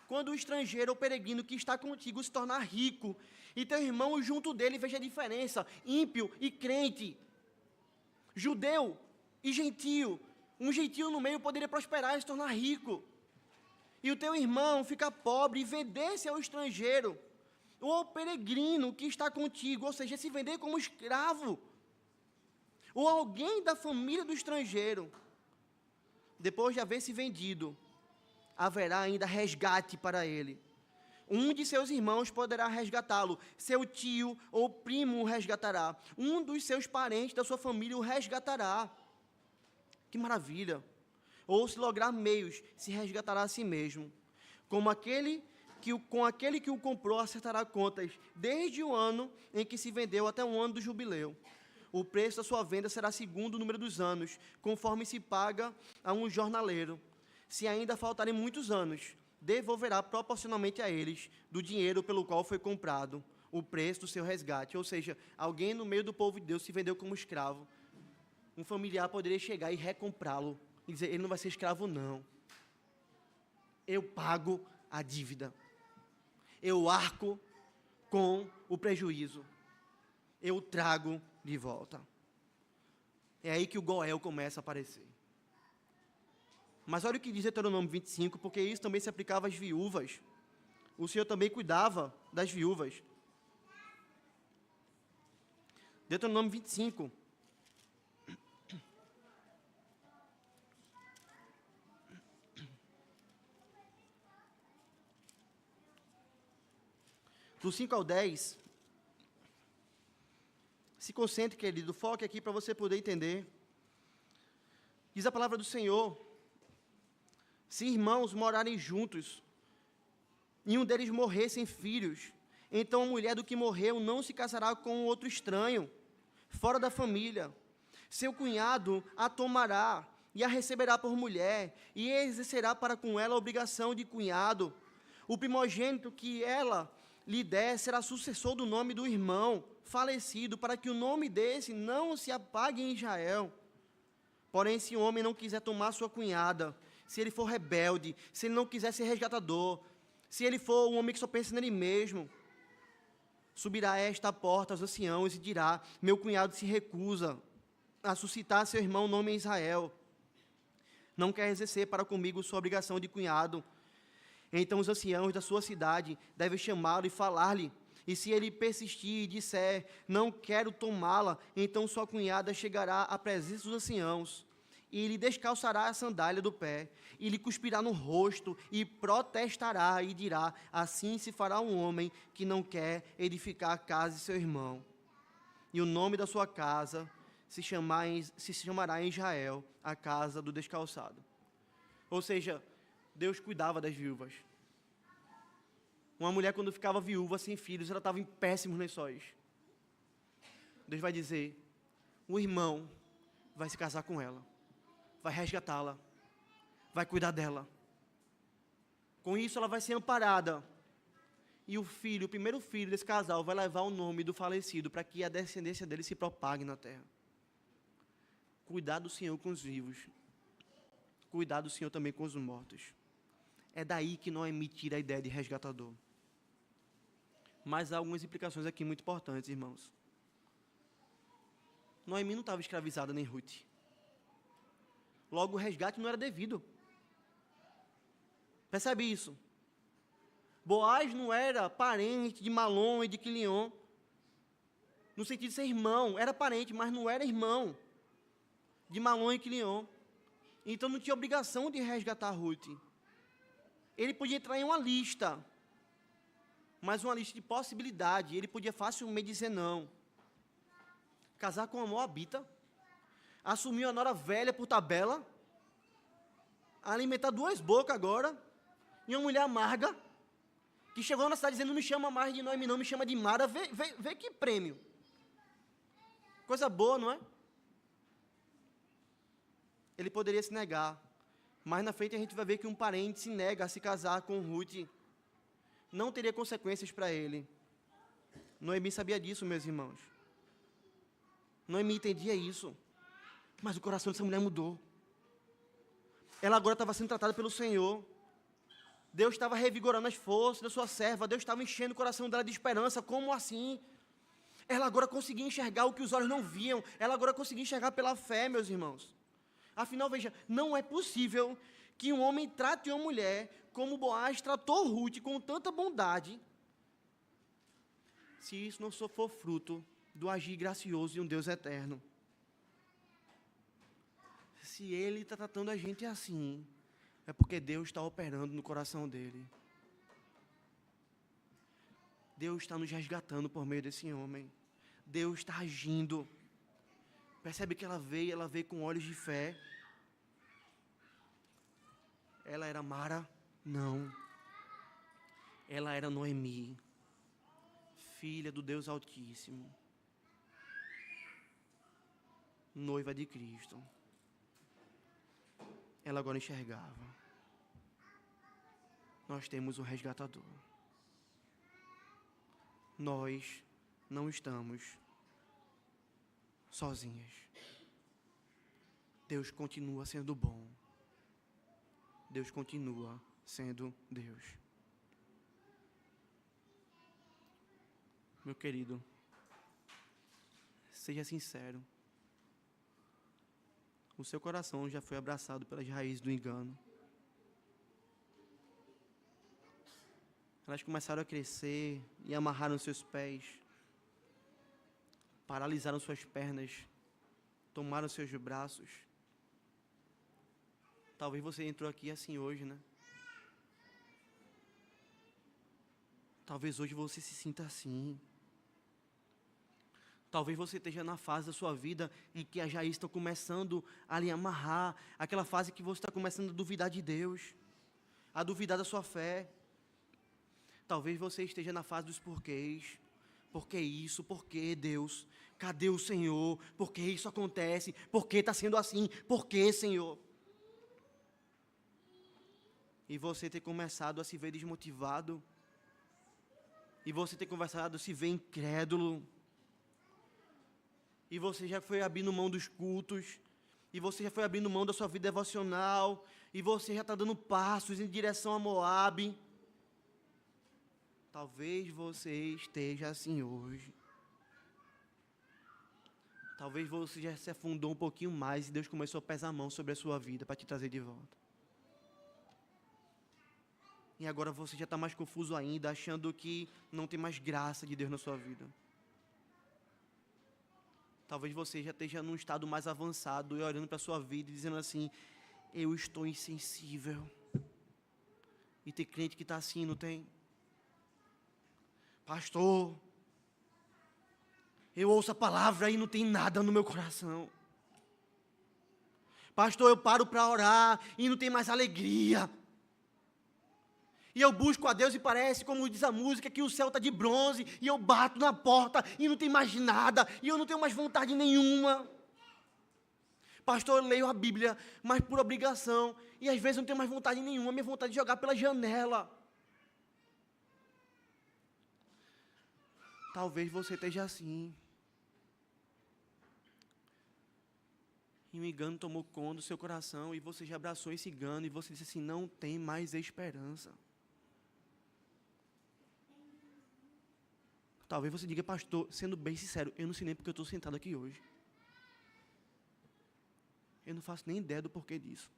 Quando o estrangeiro ou peregrino que está contigo se tornar rico, e teu irmão junto dele, veja a diferença, ímpio e crente, judeu e gentio. Um gentio no meio poderia prosperar e se tornar rico. E o teu irmão ficar pobre e vender-se ao estrangeiro, ou ao peregrino que está contigo, ou seja, se vender como escravo, ou alguém da família do estrangeiro. Depois de haver se vendido, haverá ainda resgate para ele. Um de seus irmãos poderá resgatá-lo, seu tio ou primo o resgatará, um dos seus parentes da sua família o resgatará. Que maravilha! Ou se lograr meios, se resgatará a si mesmo. Com aquele que o comprou acertará contas, desde o ano em que se vendeu até o ano do jubileu. O preço da sua venda será segundo o número dos anos, conforme se paga a um jornaleiro. Se ainda faltarem muitos anos, devolverá proporcionalmente a eles do dinheiro pelo qual foi comprado, o preço do seu resgate. Ou seja, alguém no meio do povo de Deus se vendeu como escravo. Um familiar poderia chegar e recomprá-lo e dizer, ele não vai ser escravo não. Eu pago a dívida. Eu arco com o prejuízo. Eu trago de volta. É aí que o Goel começa a aparecer. Mas olha o que diz Deuteronômio 25, porque isso também se aplicava às viúvas. O Senhor também cuidava das viúvas. Deuteronômio 25. Do 5 ao 10. Se concentre, querido, foque aqui para você poder entender. Diz a palavra do Senhor: se irmãos morarem juntos, e um deles morrer sem filhos, então a mulher do que morreu não se casará com outro estranho, fora da família. Seu cunhado a tomará, e a receberá por mulher, e exercerá para com ela a obrigação de cunhado. O primogênito que ela lhe der será sucessor do nome do irmão falecido, para que o nome desse não se apague em Israel. Porém, se o homem não quiser tomar sua cunhada, se ele for rebelde, se ele não quiser ser resgatador, se ele for um homem que só pensa nele mesmo, subirá a esta porta aos anciãos e dirá, meu cunhado se recusa a suscitar seu irmão nome em Israel. Não quer exercer para comigo sua obrigação de cunhado. Então os anciãos da sua cidade devem chamá-lo e falar-lhe. E se ele persistir e disser, não quero tomá-la, então sua cunhada chegará à presença dos anciãos, e lhe descalçará a sandália do pé, e lhe cuspirá no rosto, e protestará, e dirá, assim se fará um homem que não quer edificar a casa de seu irmão. E o nome da sua casa se chamará em Israel, a casa do descalçado. Ou seja, Deus cuidava das viúvas. Uma mulher, quando ficava viúva, sem filhos, ela estava em péssimos lençóis. Deus vai dizer, o irmão vai se casar com ela, vai resgatá-la, vai cuidar dela. Com isso, ela vai ser amparada. E o primeiro filho desse casal, vai levar o nome do falecido, para que a descendência dele se propague na terra. Cuidar do Senhor com os vivos. Cuidar do Senhor também com os mortos. É daí que Noemi tira a ideia de resgatador. Mas há algumas implicações aqui muito importantes, irmãos. Noemi não estava escravizada, nem Ruth. Logo, o resgate não era devido. Percebe isso? Boaz não era parente de Malom e de Quilion, no sentido de ser irmão. Era parente, mas não era irmão de Malom e Quilion. Então não tinha obrigação de resgatar Ruth. Ele podia entrar em uma lista, mas uma lista de possibilidade. Ele podia facilmente dizer não. Casar com uma moabita, assumir uma nora velha por tabela, alimentar duas bocas agora, e uma mulher amarga, que chegou na cidade dizendo, não me chama mais de Noemi não, me chama de Mara. Vê que prêmio. Coisa boa, não é? Ele poderia se negar, Mais na frente a gente vai ver que um parente se nega a se casar com Ruth. Não teria consequências para ele. Noemi sabia disso, meus irmãos. Noemi entendia isso. Mas o coração dessa mulher mudou. Ela agora estava sendo tratada pelo Senhor. Deus estava revigorando as forças da sua serva. Deus estava enchendo o coração dela de esperança. Como assim? Ela agora conseguia enxergar o que os olhos não viam. Ela agora conseguia enxergar pela fé, meus irmãos. Afinal, veja, não é possível que um homem trate uma mulher como Boaz tratou Ruth com tanta bondade, se isso não for fruto do agir gracioso de um Deus eterno. Se Ele está tratando a gente assim, é porque Deus está operando no coração dele. Deus está nos resgatando por meio desse homem. Deus está agindo. Percebe que ela veio com olhos de fé. Ela era Mara? Não. Ela era Noemi, filha do Deus Altíssimo, noiva de Cristo. Ela agora enxergava. Nós temos um resgatador. Nós não estamos sozinhas. Deus continua sendo bom. Deus continua sendo Deus. Meu querido, seja sincero. O seu coração já foi abraçado pelas raízes do engano. Elas começaram a crescer e amarraram seus pés, paralisaram suas pernas, tomaram seus braços. Talvez você entrou aqui assim hoje, né? Talvez hoje você se sinta assim. Talvez você esteja na fase da sua vida em que as raízes estão começando a lhe amarrar. Aquela fase que você está começando a duvidar de Deus, a duvidar da sua fé. Talvez você esteja na fase dos porquês. Por que isso? Por que Deus? Cadê o Senhor? Por que isso acontece? Por que está sendo assim? Por que, Senhor? E você ter começado a se ver desmotivado. E você ter começado a se ver incrédulo. E você já foi abrindo mão dos cultos. E você já foi abrindo mão da sua vida devocional. E você já está dando passos em direção a Moabe. Talvez você esteja assim hoje. Talvez você já se afundou um pouquinho mais e Deus começou a pesar a mão sobre a sua vida para te trazer de volta. E agora você já está mais confuso ainda, achando que não tem mais graça de Deus na sua vida. Talvez você já esteja num estado mais avançado e olhando para a sua vida e dizendo assim: eu estou insensível. E tem crente que está assim, não tem? Pastor, eu ouço a palavra e não tem nada no meu coração. Pastor, eu paro para orar e não tem mais alegria. E eu busco a Deus e parece, como diz a música, que o céu está de bronze, e eu bato na porta e não tem mais nada, e eu não tenho mais vontade nenhuma. Pastor, eu leio a Bíblia, mas por obrigação, e às vezes eu não tenho mais vontade nenhuma, minha vontade é jogar pela janela. Talvez você esteja assim. E o engano tomou conta do seu coração, e você já abraçou esse engano, e você disse assim: não tem mais esperança. Talvez você diga: pastor, sendo bem sincero, eu não sei nem porque eu estou sentado aqui hoje. Eu não faço nem ideia do porquê disso.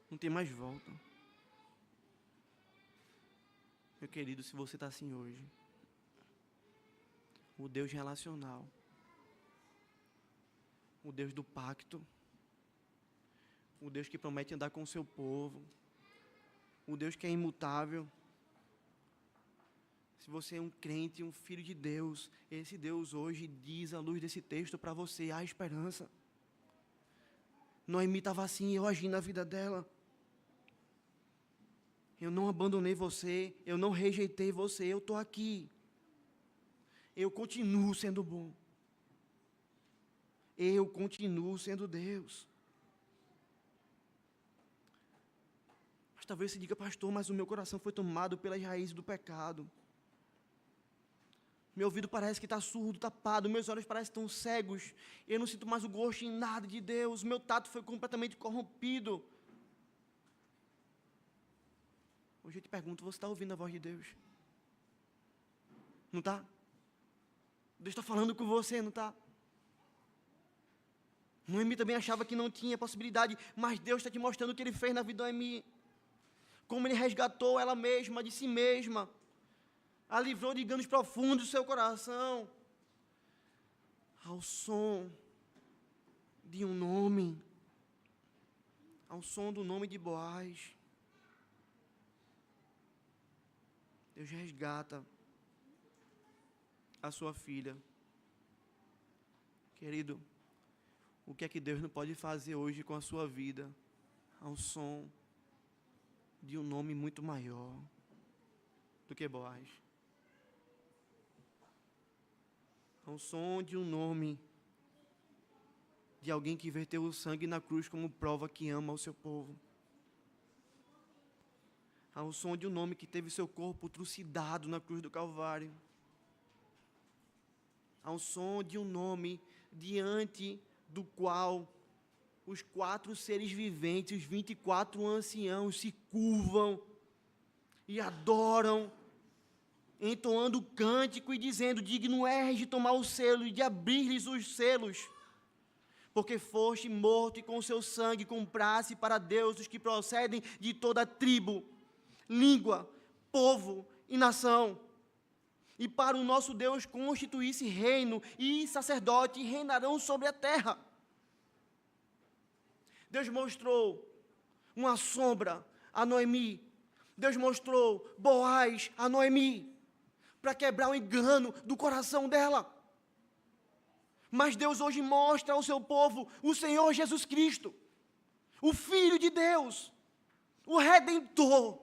Não tem mais volta. Meu querido, se você está assim hoje, o Deus relacional, o Deus do pacto, o Deus que promete andar com o seu povo, o Deus que é imutável. Se você é um crente, um filho de Deus, esse Deus hoje diz à luz desse texto para você: há esperança. Noemi estava assim, eu agi na vida dela. Eu não abandonei você, eu não rejeitei você, eu estou aqui. Eu continuo sendo bom. eu continuo sendo Deus. Mas talvez você diga, pastor, mas o meu coração foi tomado pelas raízes do pecado. Meu ouvido parece que está surdo, tapado, meus olhos parecem que estão cegos, eu não sinto mais o gosto em nada de Deus, meu tato foi completamente corrompido. Hoje eu te pergunto, você está ouvindo a voz de Deus? Não está? Deus está falando com você, não está? Noemi também achava que não tinha possibilidade, mas Deus está te mostrando o que Ele fez na vida de Noemi. Como Ele resgatou ela mesma, de si mesma. A livrou de enganos profundos do seu coração. Ao som de um nome. Ao som do nome de Boaz. Deus resgata a sua filha. Querido, o que é que Deus não pode fazer hoje com a sua vida? Ao som de um nome muito maior do que Boaz. Ao som de um nome de alguém que verteu o sangue na cruz como prova que ama o seu povo. Ao som de um nome que teve seu corpo trucidado na cruz do Calvário. Ao som de um nome diante do qual os 4 seres viventes, os 24 anciãos se curvam e adoram, entoando o cântico e dizendo, digno és de tomar o selo e de abrir-lhes os selos, porque foste morto e com seu sangue compraste para Deus os que procedem de toda tribo, língua, povo e nação. E para o nosso Deus constituísse reino e sacerdote e reinarão sobre a terra. Deus mostrou uma sombra a Noemi. Deus mostrou Boaz a Noemi, para quebrar o engano do coração dela. Mas Deus hoje mostra ao seu povo o Senhor Jesus Cristo, o Filho de Deus, o Redentor.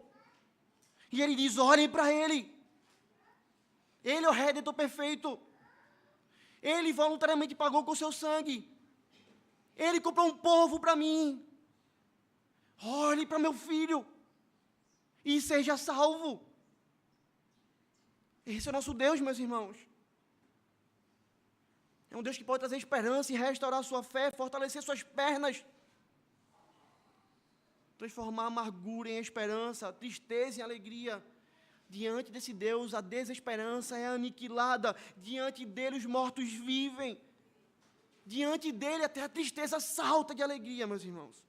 E Ele diz, orem para Ele. Ele é o Redentor perfeito. Ele voluntariamente pagou com o seu sangue. Ele comprou um povo para mim. Olhe para meu filho e seja salvo. Esse é o nosso Deus, meus irmãos. É um Deus que pode trazer esperança e restaurar sua fé, fortalecer suas pernas, transformar a amargura em esperança, a tristeza em alegria. Diante desse Deus, a desesperança é aniquilada. Diante dele, os mortos vivem. Diante dele, até a tristeza salta de alegria, meus irmãos.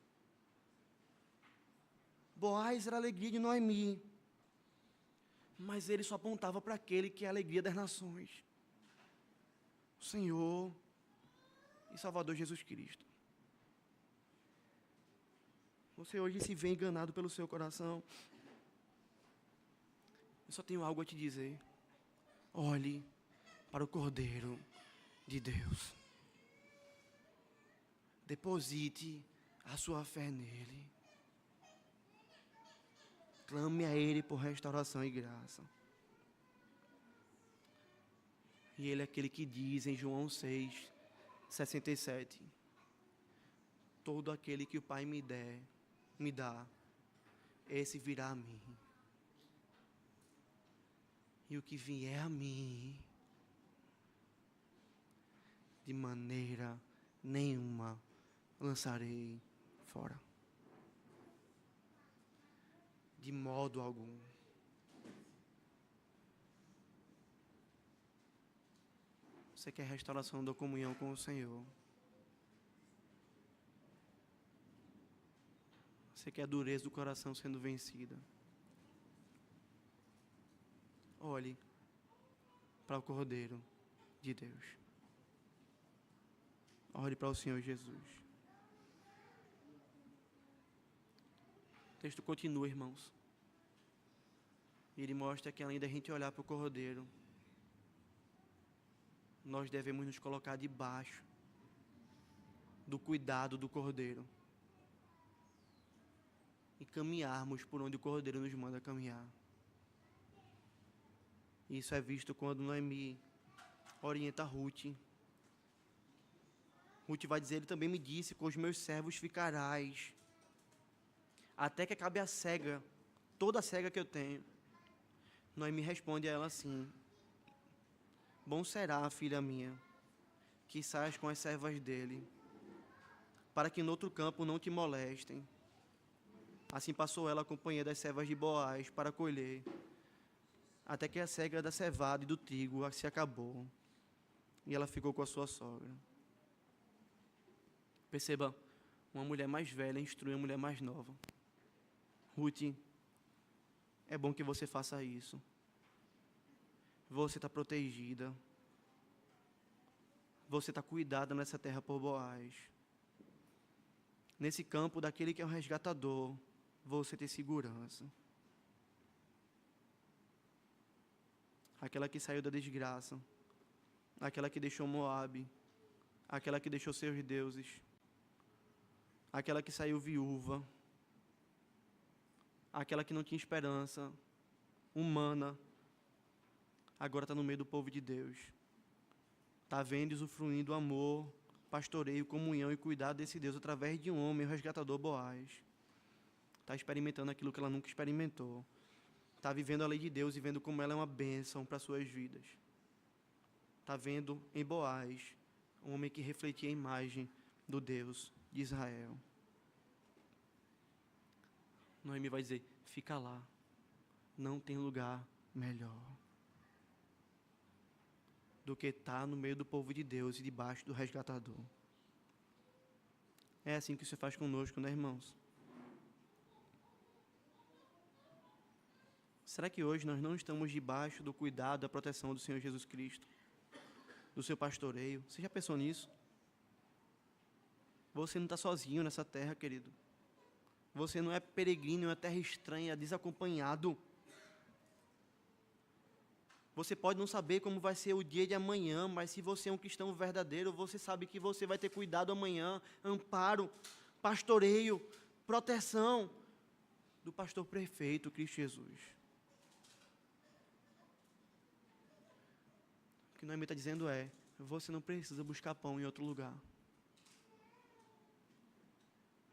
Boaz era a alegria de Noemi, mas ele só apontava para aquele que é a alegria das nações. O Senhor e Salvador Jesus Cristo. Você hoje se vê enganado pelo seu coração. Eu só tenho algo a te dizer. Olhe para o Cordeiro de Deus. Deposite a sua fé nele. Clame a Ele por restauração e graça. E Ele é aquele que diz em João 6:67, todo aquele que o Pai me dá, esse virá a mim. E o que vier a mim, de maneira nenhuma lançarei fora. De modo algum. Você quer restauração da comunhão com o Senhor? Você quer a dureza do coração sendo vencida? Olhe para o Cordeiro de Deus. Olhe para o Senhor Jesus. O texto continua, irmãos. E ele mostra que além da gente olhar para o Cordeiro, nós devemos nos colocar debaixo do cuidado do Cordeiro e caminharmos por onde o Cordeiro nos manda caminhar. Isso é visto quando Noemi orienta Ruth Ruth vai dizer, ele também me disse, com os meus servos ficarás, até que acabe a cega, toda a cega que eu tenho. Noemi responde a ela assim, bom será, filha minha, que saias com as servas dele, para que no outro campo não te molestem. Assim passou ela a companhia das servas de Boaz para colher, até que a cega da cevada e do trigo se acabou, e ela ficou com a sua sogra. Perceba, uma mulher mais velha instrui uma mulher mais nova. Ruth, é bom que você faça isso. Você está protegida. Você está cuidada nessa terra por Boaz. Nesse campo daquele que é o resgatador, você tem segurança. Aquela que saiu da desgraça. Aquela que deixou Moabe. Aquela que deixou seus deuses. Aquela que saiu viúva. Aquela que não tinha esperança humana. Agora está no meio do povo de Deus. Está vendo e usufruindo amor, pastoreio, comunhão e cuidado desse Deus através de um homem, o resgatador Boaz. Está experimentando aquilo que ela nunca experimentou. Está vivendo a lei de Deus e vendo como ela é uma bênção para suas vidas. Está vendo em Boaz um homem que refletia a imagem do Deus de Israel. Noemi vai dizer, fica lá, não tem lugar melhor do que estar no meio do povo de Deus e debaixo do resgatador. É assim que se faz conosco, né, irmãos? Será que hoje nós não estamos debaixo do cuidado, da proteção do Senhor Jesus Cristo? Do seu pastoreio? Você já pensou nisso? Você não está sozinho nessa terra, querido. Você não é peregrino em uma terra estranha, desacompanhado. Você pode não saber como vai ser o dia de amanhã, mas se você é um cristão verdadeiro, você sabe que você vai ter cuidado amanhã, amparo, pastoreio, proteção do pastor perfeito, Cristo Jesus. O que Noemi está dizendo é, você não precisa buscar pão em outro lugar.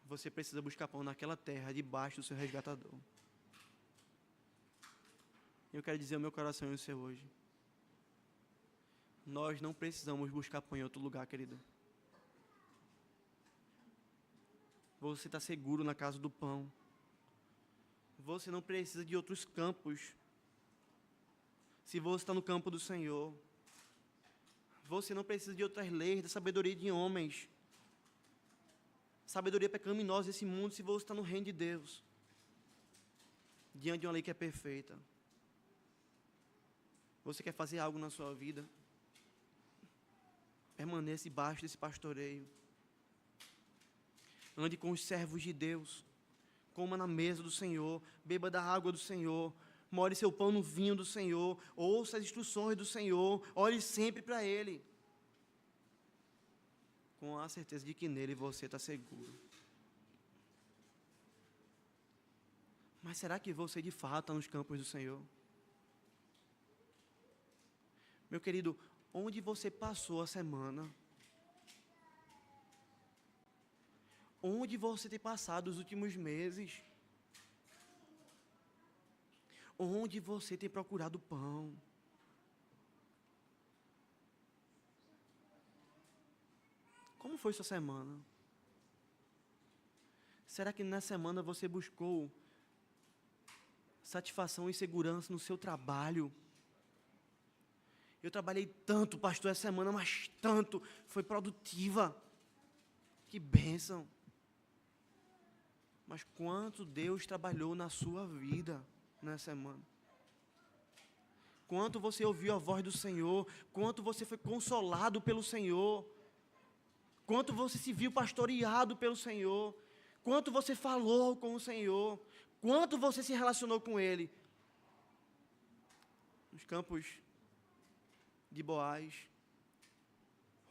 Você precisa buscar pão naquela terra, debaixo do seu resgatador. Eu quero dizer ao meu coração e o seu hoje. Nós não precisamos buscar pão em outro lugar, querido. Você está seguro na casa do pão. Você não precisa de outros campos. Se você está no campo do Senhor. Você não precisa de outras leis, da sabedoria de homens. Sabedoria pecaminosa desse mundo, se você está no reino de Deus. Diante de uma lei que é perfeita. Você quer fazer algo na sua vida? Permaneça debaixo desse pastoreio. Ande com os servos de Deus. Coma na mesa do Senhor. Beba da água do Senhor. More seu pão no vinho do Senhor. Ouça as instruções do Senhor. Olhe sempre para Ele. Com a certeza de que nele você está seguro. Mas será que você de fato está nos campos do Senhor? Meu querido, onde você passou a semana? Onde você tem passado os últimos meses? Onde você tem procurado pão? Como foi sua semana? Será que na semana você buscou satisfação e segurança no seu trabalho? Eu trabalhei tanto, pastor, essa semana, mas tanto, foi produtiva. Que bênção. Mas quanto Deus trabalhou na sua vida nessa semana? Quanto você ouviu a voz do Senhor? Quanto você foi consolado pelo Senhor? Quanto você se viu pastoreado pelo Senhor? Quanto você falou com o Senhor? Quanto você se relacionou com Ele? Nos campos de Boaz,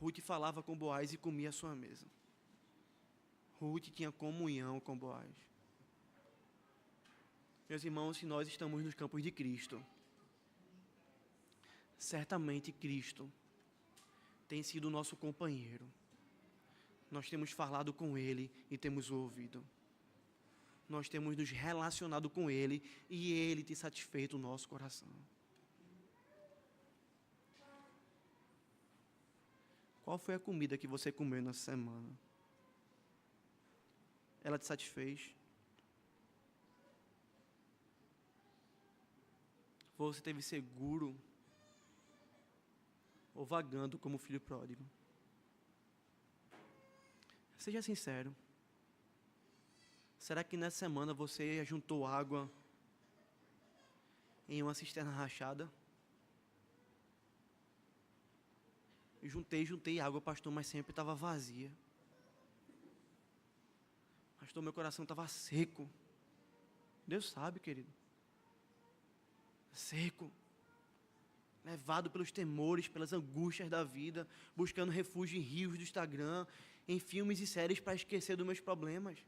Ruth falava com Boaz e comia a sua mesa. Ruth tinha comunhão com Boaz. Meus irmãos, se nós estamos nos campos de Cristo, certamente Cristo tem sido o nosso companheiro. Nós temos falado com Ele e temos o ouvido. Nós temos nos relacionado com Ele e Ele tem satisfeito o nosso coração. Qual foi a comida que você comeu nessa semana? Ela te satisfez? Você esteve seguro ou vagando como filho pródigo? Seja sincero. Será que nessa semana você juntou água em uma cisterna rachada? Juntei água, pastor, mas sempre estava vazia. Pastor, meu coração estava seco. Deus sabe, querido. Seco. Levado pelos temores, pelas angústias da vida, buscando refúgio em rios do Instagram, em filmes e séries para esquecer dos meus problemas.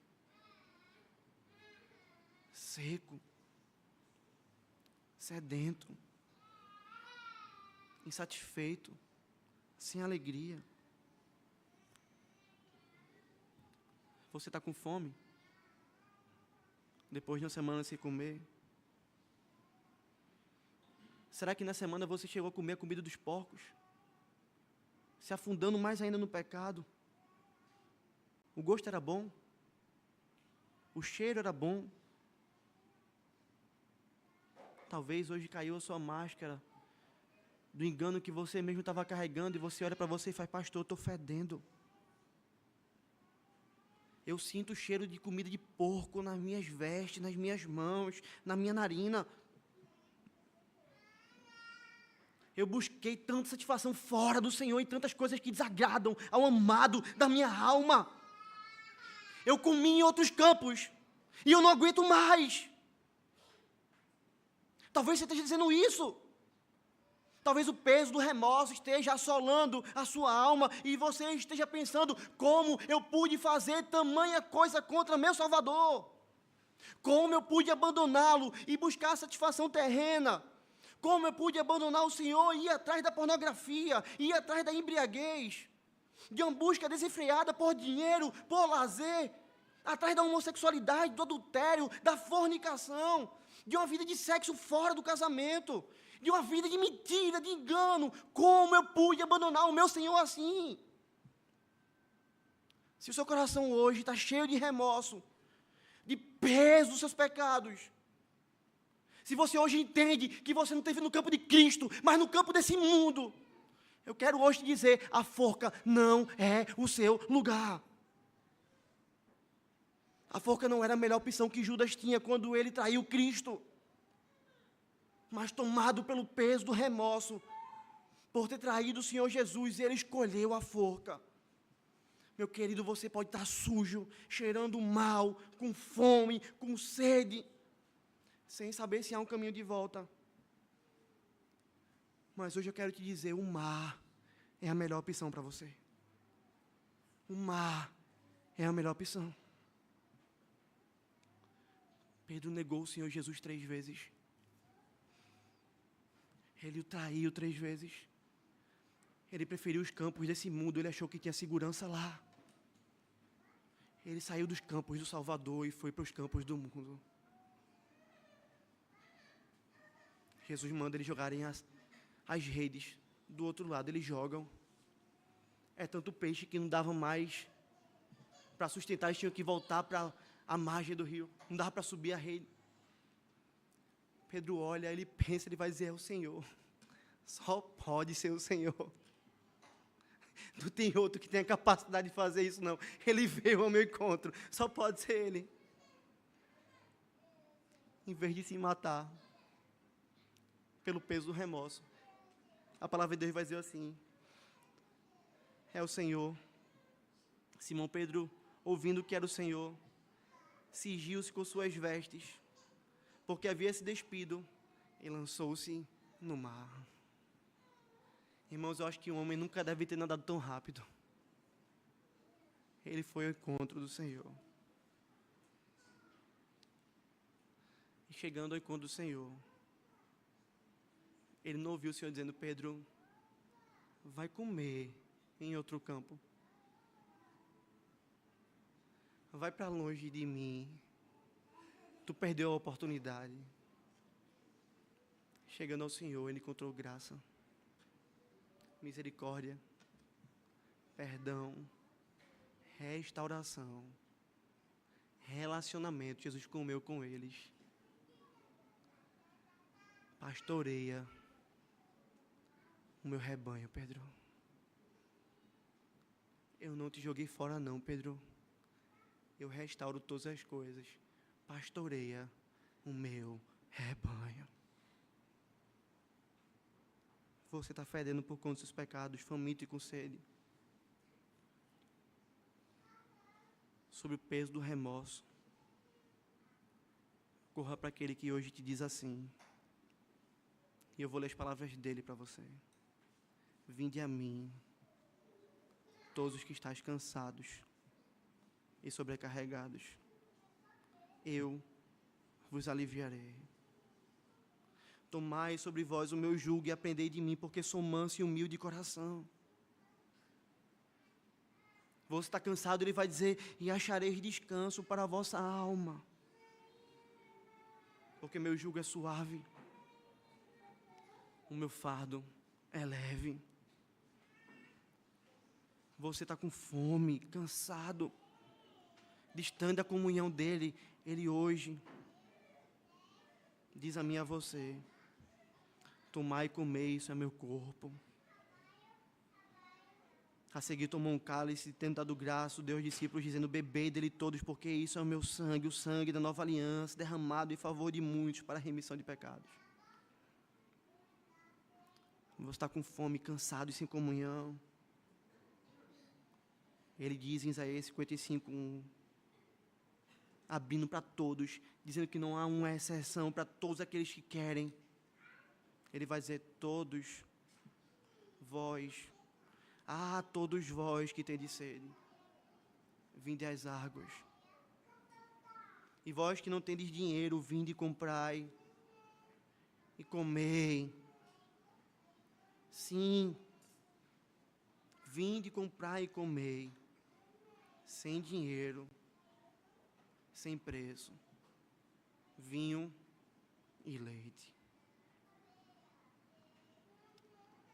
Seco. Sedento. Insatisfeito. Sem alegria. Você está com fome? Depois de uma semana sem comer? Será que na semana você chegou a comer a comida dos porcos? Se afundando mais ainda no pecado? O gosto era bom? O cheiro era bom? Talvez hoje caiu a sua máscara do engano que você mesmo estava carregando e você olha para você e faz, pastor, eu estou fedendo. Eu sinto o cheiro de comida de porco nas minhas vestes, nas minhas mãos, na minha narina. Eu busquei tanta satisfação fora do Senhor e tantas coisas que desagradam ao amado da minha alma. Eu comi em outros campos e eu não aguento mais. Talvez você esteja dizendo isso. Talvez o peso do remorso esteja assolando a sua alma e você esteja pensando, como eu pude fazer tamanha coisa contra meu Salvador? Como eu pude abandoná-lo e buscar satisfação terrena? Como eu pude abandonar o Senhor e ir atrás da pornografia, ir atrás da embriaguez, de uma busca desenfreada por dinheiro, por lazer, atrás da homossexualidade, do adultério, da fornicação, de uma vida de sexo fora do casamento, de uma vida de mentira, de engano. Como eu pude abandonar o meu Senhor assim? Se o seu coração hoje está cheio de remorso, de peso dos seus pecados, se você hoje entende que você não esteve no campo de Cristo, mas no campo desse mundo, eu quero hoje te dizer, a forca não é o seu lugar. A forca não era a melhor opção que Judas tinha quando ele traiu Cristo. Mas tomado pelo peso do remorso, por ter traído o Senhor Jesus, ele escolheu a forca. Meu querido, você pode estar sujo, cheirando mal, com fome, com sede, sem saber se há um caminho de volta. Mas hoje eu quero te dizer, o mar é a melhor opção para você. O mar é a melhor opção. Pedro negou o Senhor Jesus 3 vezes. Ele o traiu 3 vezes. Ele preferiu os campos desse mundo, ele achou que tinha segurança lá. Ele saiu dos campos do Salvador e foi para os campos do mundo. Jesus manda eles jogarem as redes do outro lado, eles jogam. É tanto peixe que não dava mais para sustentar, eles tinham que voltar para a margem do rio, não dava para subir a rede. Pedro olha, ele pensa, ele vai dizer, é o Senhor. Só pode ser o Senhor. Não tem outro que tenha capacidade de fazer isso, não. Ele veio ao meu encontro, só pode ser Ele. Em vez de se matar pelo peso do remorso, a palavra de Deus vai dizer assim, é o Senhor. Simão Pedro, ouvindo que era o Senhor, cingiu-se com suas vestes, porque havia se despido, e lançou-se no mar. Irmãos, eu acho que um homem nunca deve ter nadado tão rápido. Ele foi ao encontro do Senhor. E chegando ao encontro do Senhor, ele não ouviu o Senhor dizendo, Pedro, vai comer em outro campo. vai para longe de mim. Tu perdeu a oportunidade. Chegando ao Senhor, ele encontrou graça, misericórdia, perdão, restauração, relacionamento. Jesus comeu com eles. Pastoreia o meu rebanho, Pedro. Eu não te joguei fora não, Pedro. Eu restauro todas as coisas. Pastoreia o meu rebanho. Você está fedendo por conta dos seus pecados, faminto e com sede. Sobre o peso do remorso. Corra para aquele que hoje te diz assim. E eu vou ler as palavras dele para você. Vinde a mim, todos os que estáis cansados e sobrecarregados. Eu vos aliviarei. Tomai sobre vós o meu jugo e aprendei de mim, porque sou manso e humilde de coração. Você está cansado, ele vai dizer, e achareis descanso para a vossa alma. Porque meu jugo é suave, o meu fardo é leve. Você está com fome, cansado, distante da comunhão dele. Ele hoje diz a mim e a você, tomai e comei, isso é meu corpo. A seguir tomou um cálice, tendo dado graça, deu aos discípulos, dizendo, bebei dele todos, porque isso é o meu sangue, o sangue da nova aliança, derramado em favor de muitos para a remissão de pecados. Você está com fome, cansado e sem comunhão. Ele diz em Isaías 55:1, abrindo para todos, dizendo que não há uma exceção para todos aqueles que querem. Ele vai dizer, todos vós, todos vós que tendes sede, vinde às águas. E vós que não tendes dinheiro, vinde e comprai e comei. Sim, vinde comprar e comei, sem dinheiro, sem preço, vinho e leite.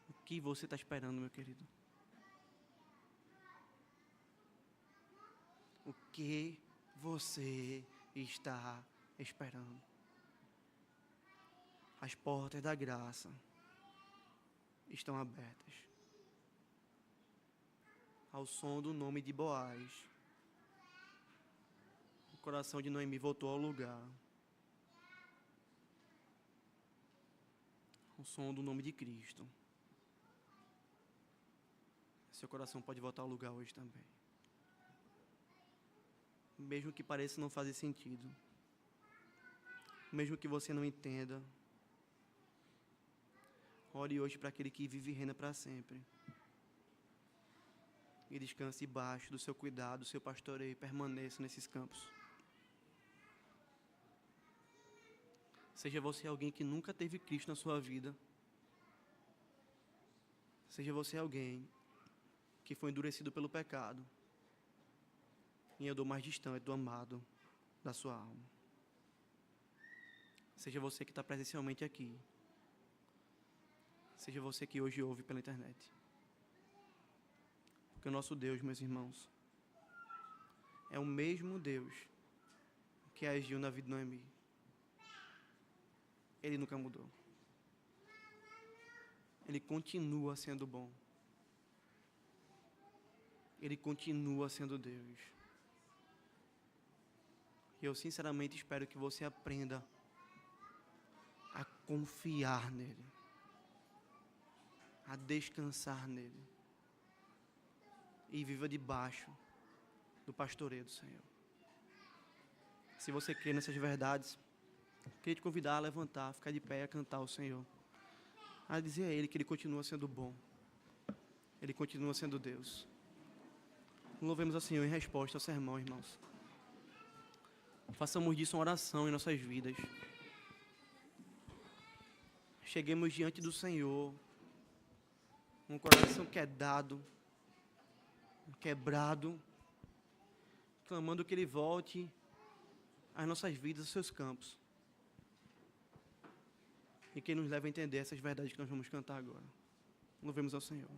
O que você está esperando, meu querido? O que você está esperando? As portas da graça estão abertas. Ao som do nome de Boaz, o coração de Noemi voltou ao lugar. Ao som do nome de Cristo, seu coração pode voltar ao lugar hoje também. Mesmo que pareça não fazer sentido, mesmo que você não entenda, ore hoje para aquele que vive e reina para sempre. E descanse debaixo do seu cuidado, do seu pastoreio, e permaneça nesses campos. Seja você alguém que nunca teve Cristo na sua vida. Seja você alguém que foi endurecido pelo pecado e andou mais distante do amado da sua alma. Seja você que está presencialmente aqui. Seja você que hoje ouve pela internet. Porque o nosso Deus, meus irmãos, é o mesmo Deus que agiu na vida de Noemi. Ele nunca mudou. Ele continua sendo bom. Ele continua sendo Deus. E eu sinceramente espero que você aprenda a confiar nele, a descansar nele e viva debaixo do pastoreio do Senhor. Se você crê nessas verdades, eu queria te convidar a levantar, ficar de pé e a cantar ao Senhor, a dizer a Ele que Ele continua sendo bom, Ele continua sendo Deus. Louvemos ao Senhor em resposta ao sermão, irmãos. Façamos disso uma oração em nossas vidas. Cheguemos diante do Senhor, um coração quebrado, clamando que Ele volte às nossas vidas, aos seus campos. E que nos leve a entender essas verdades que nós vamos cantar agora. Louvemos ao Senhor.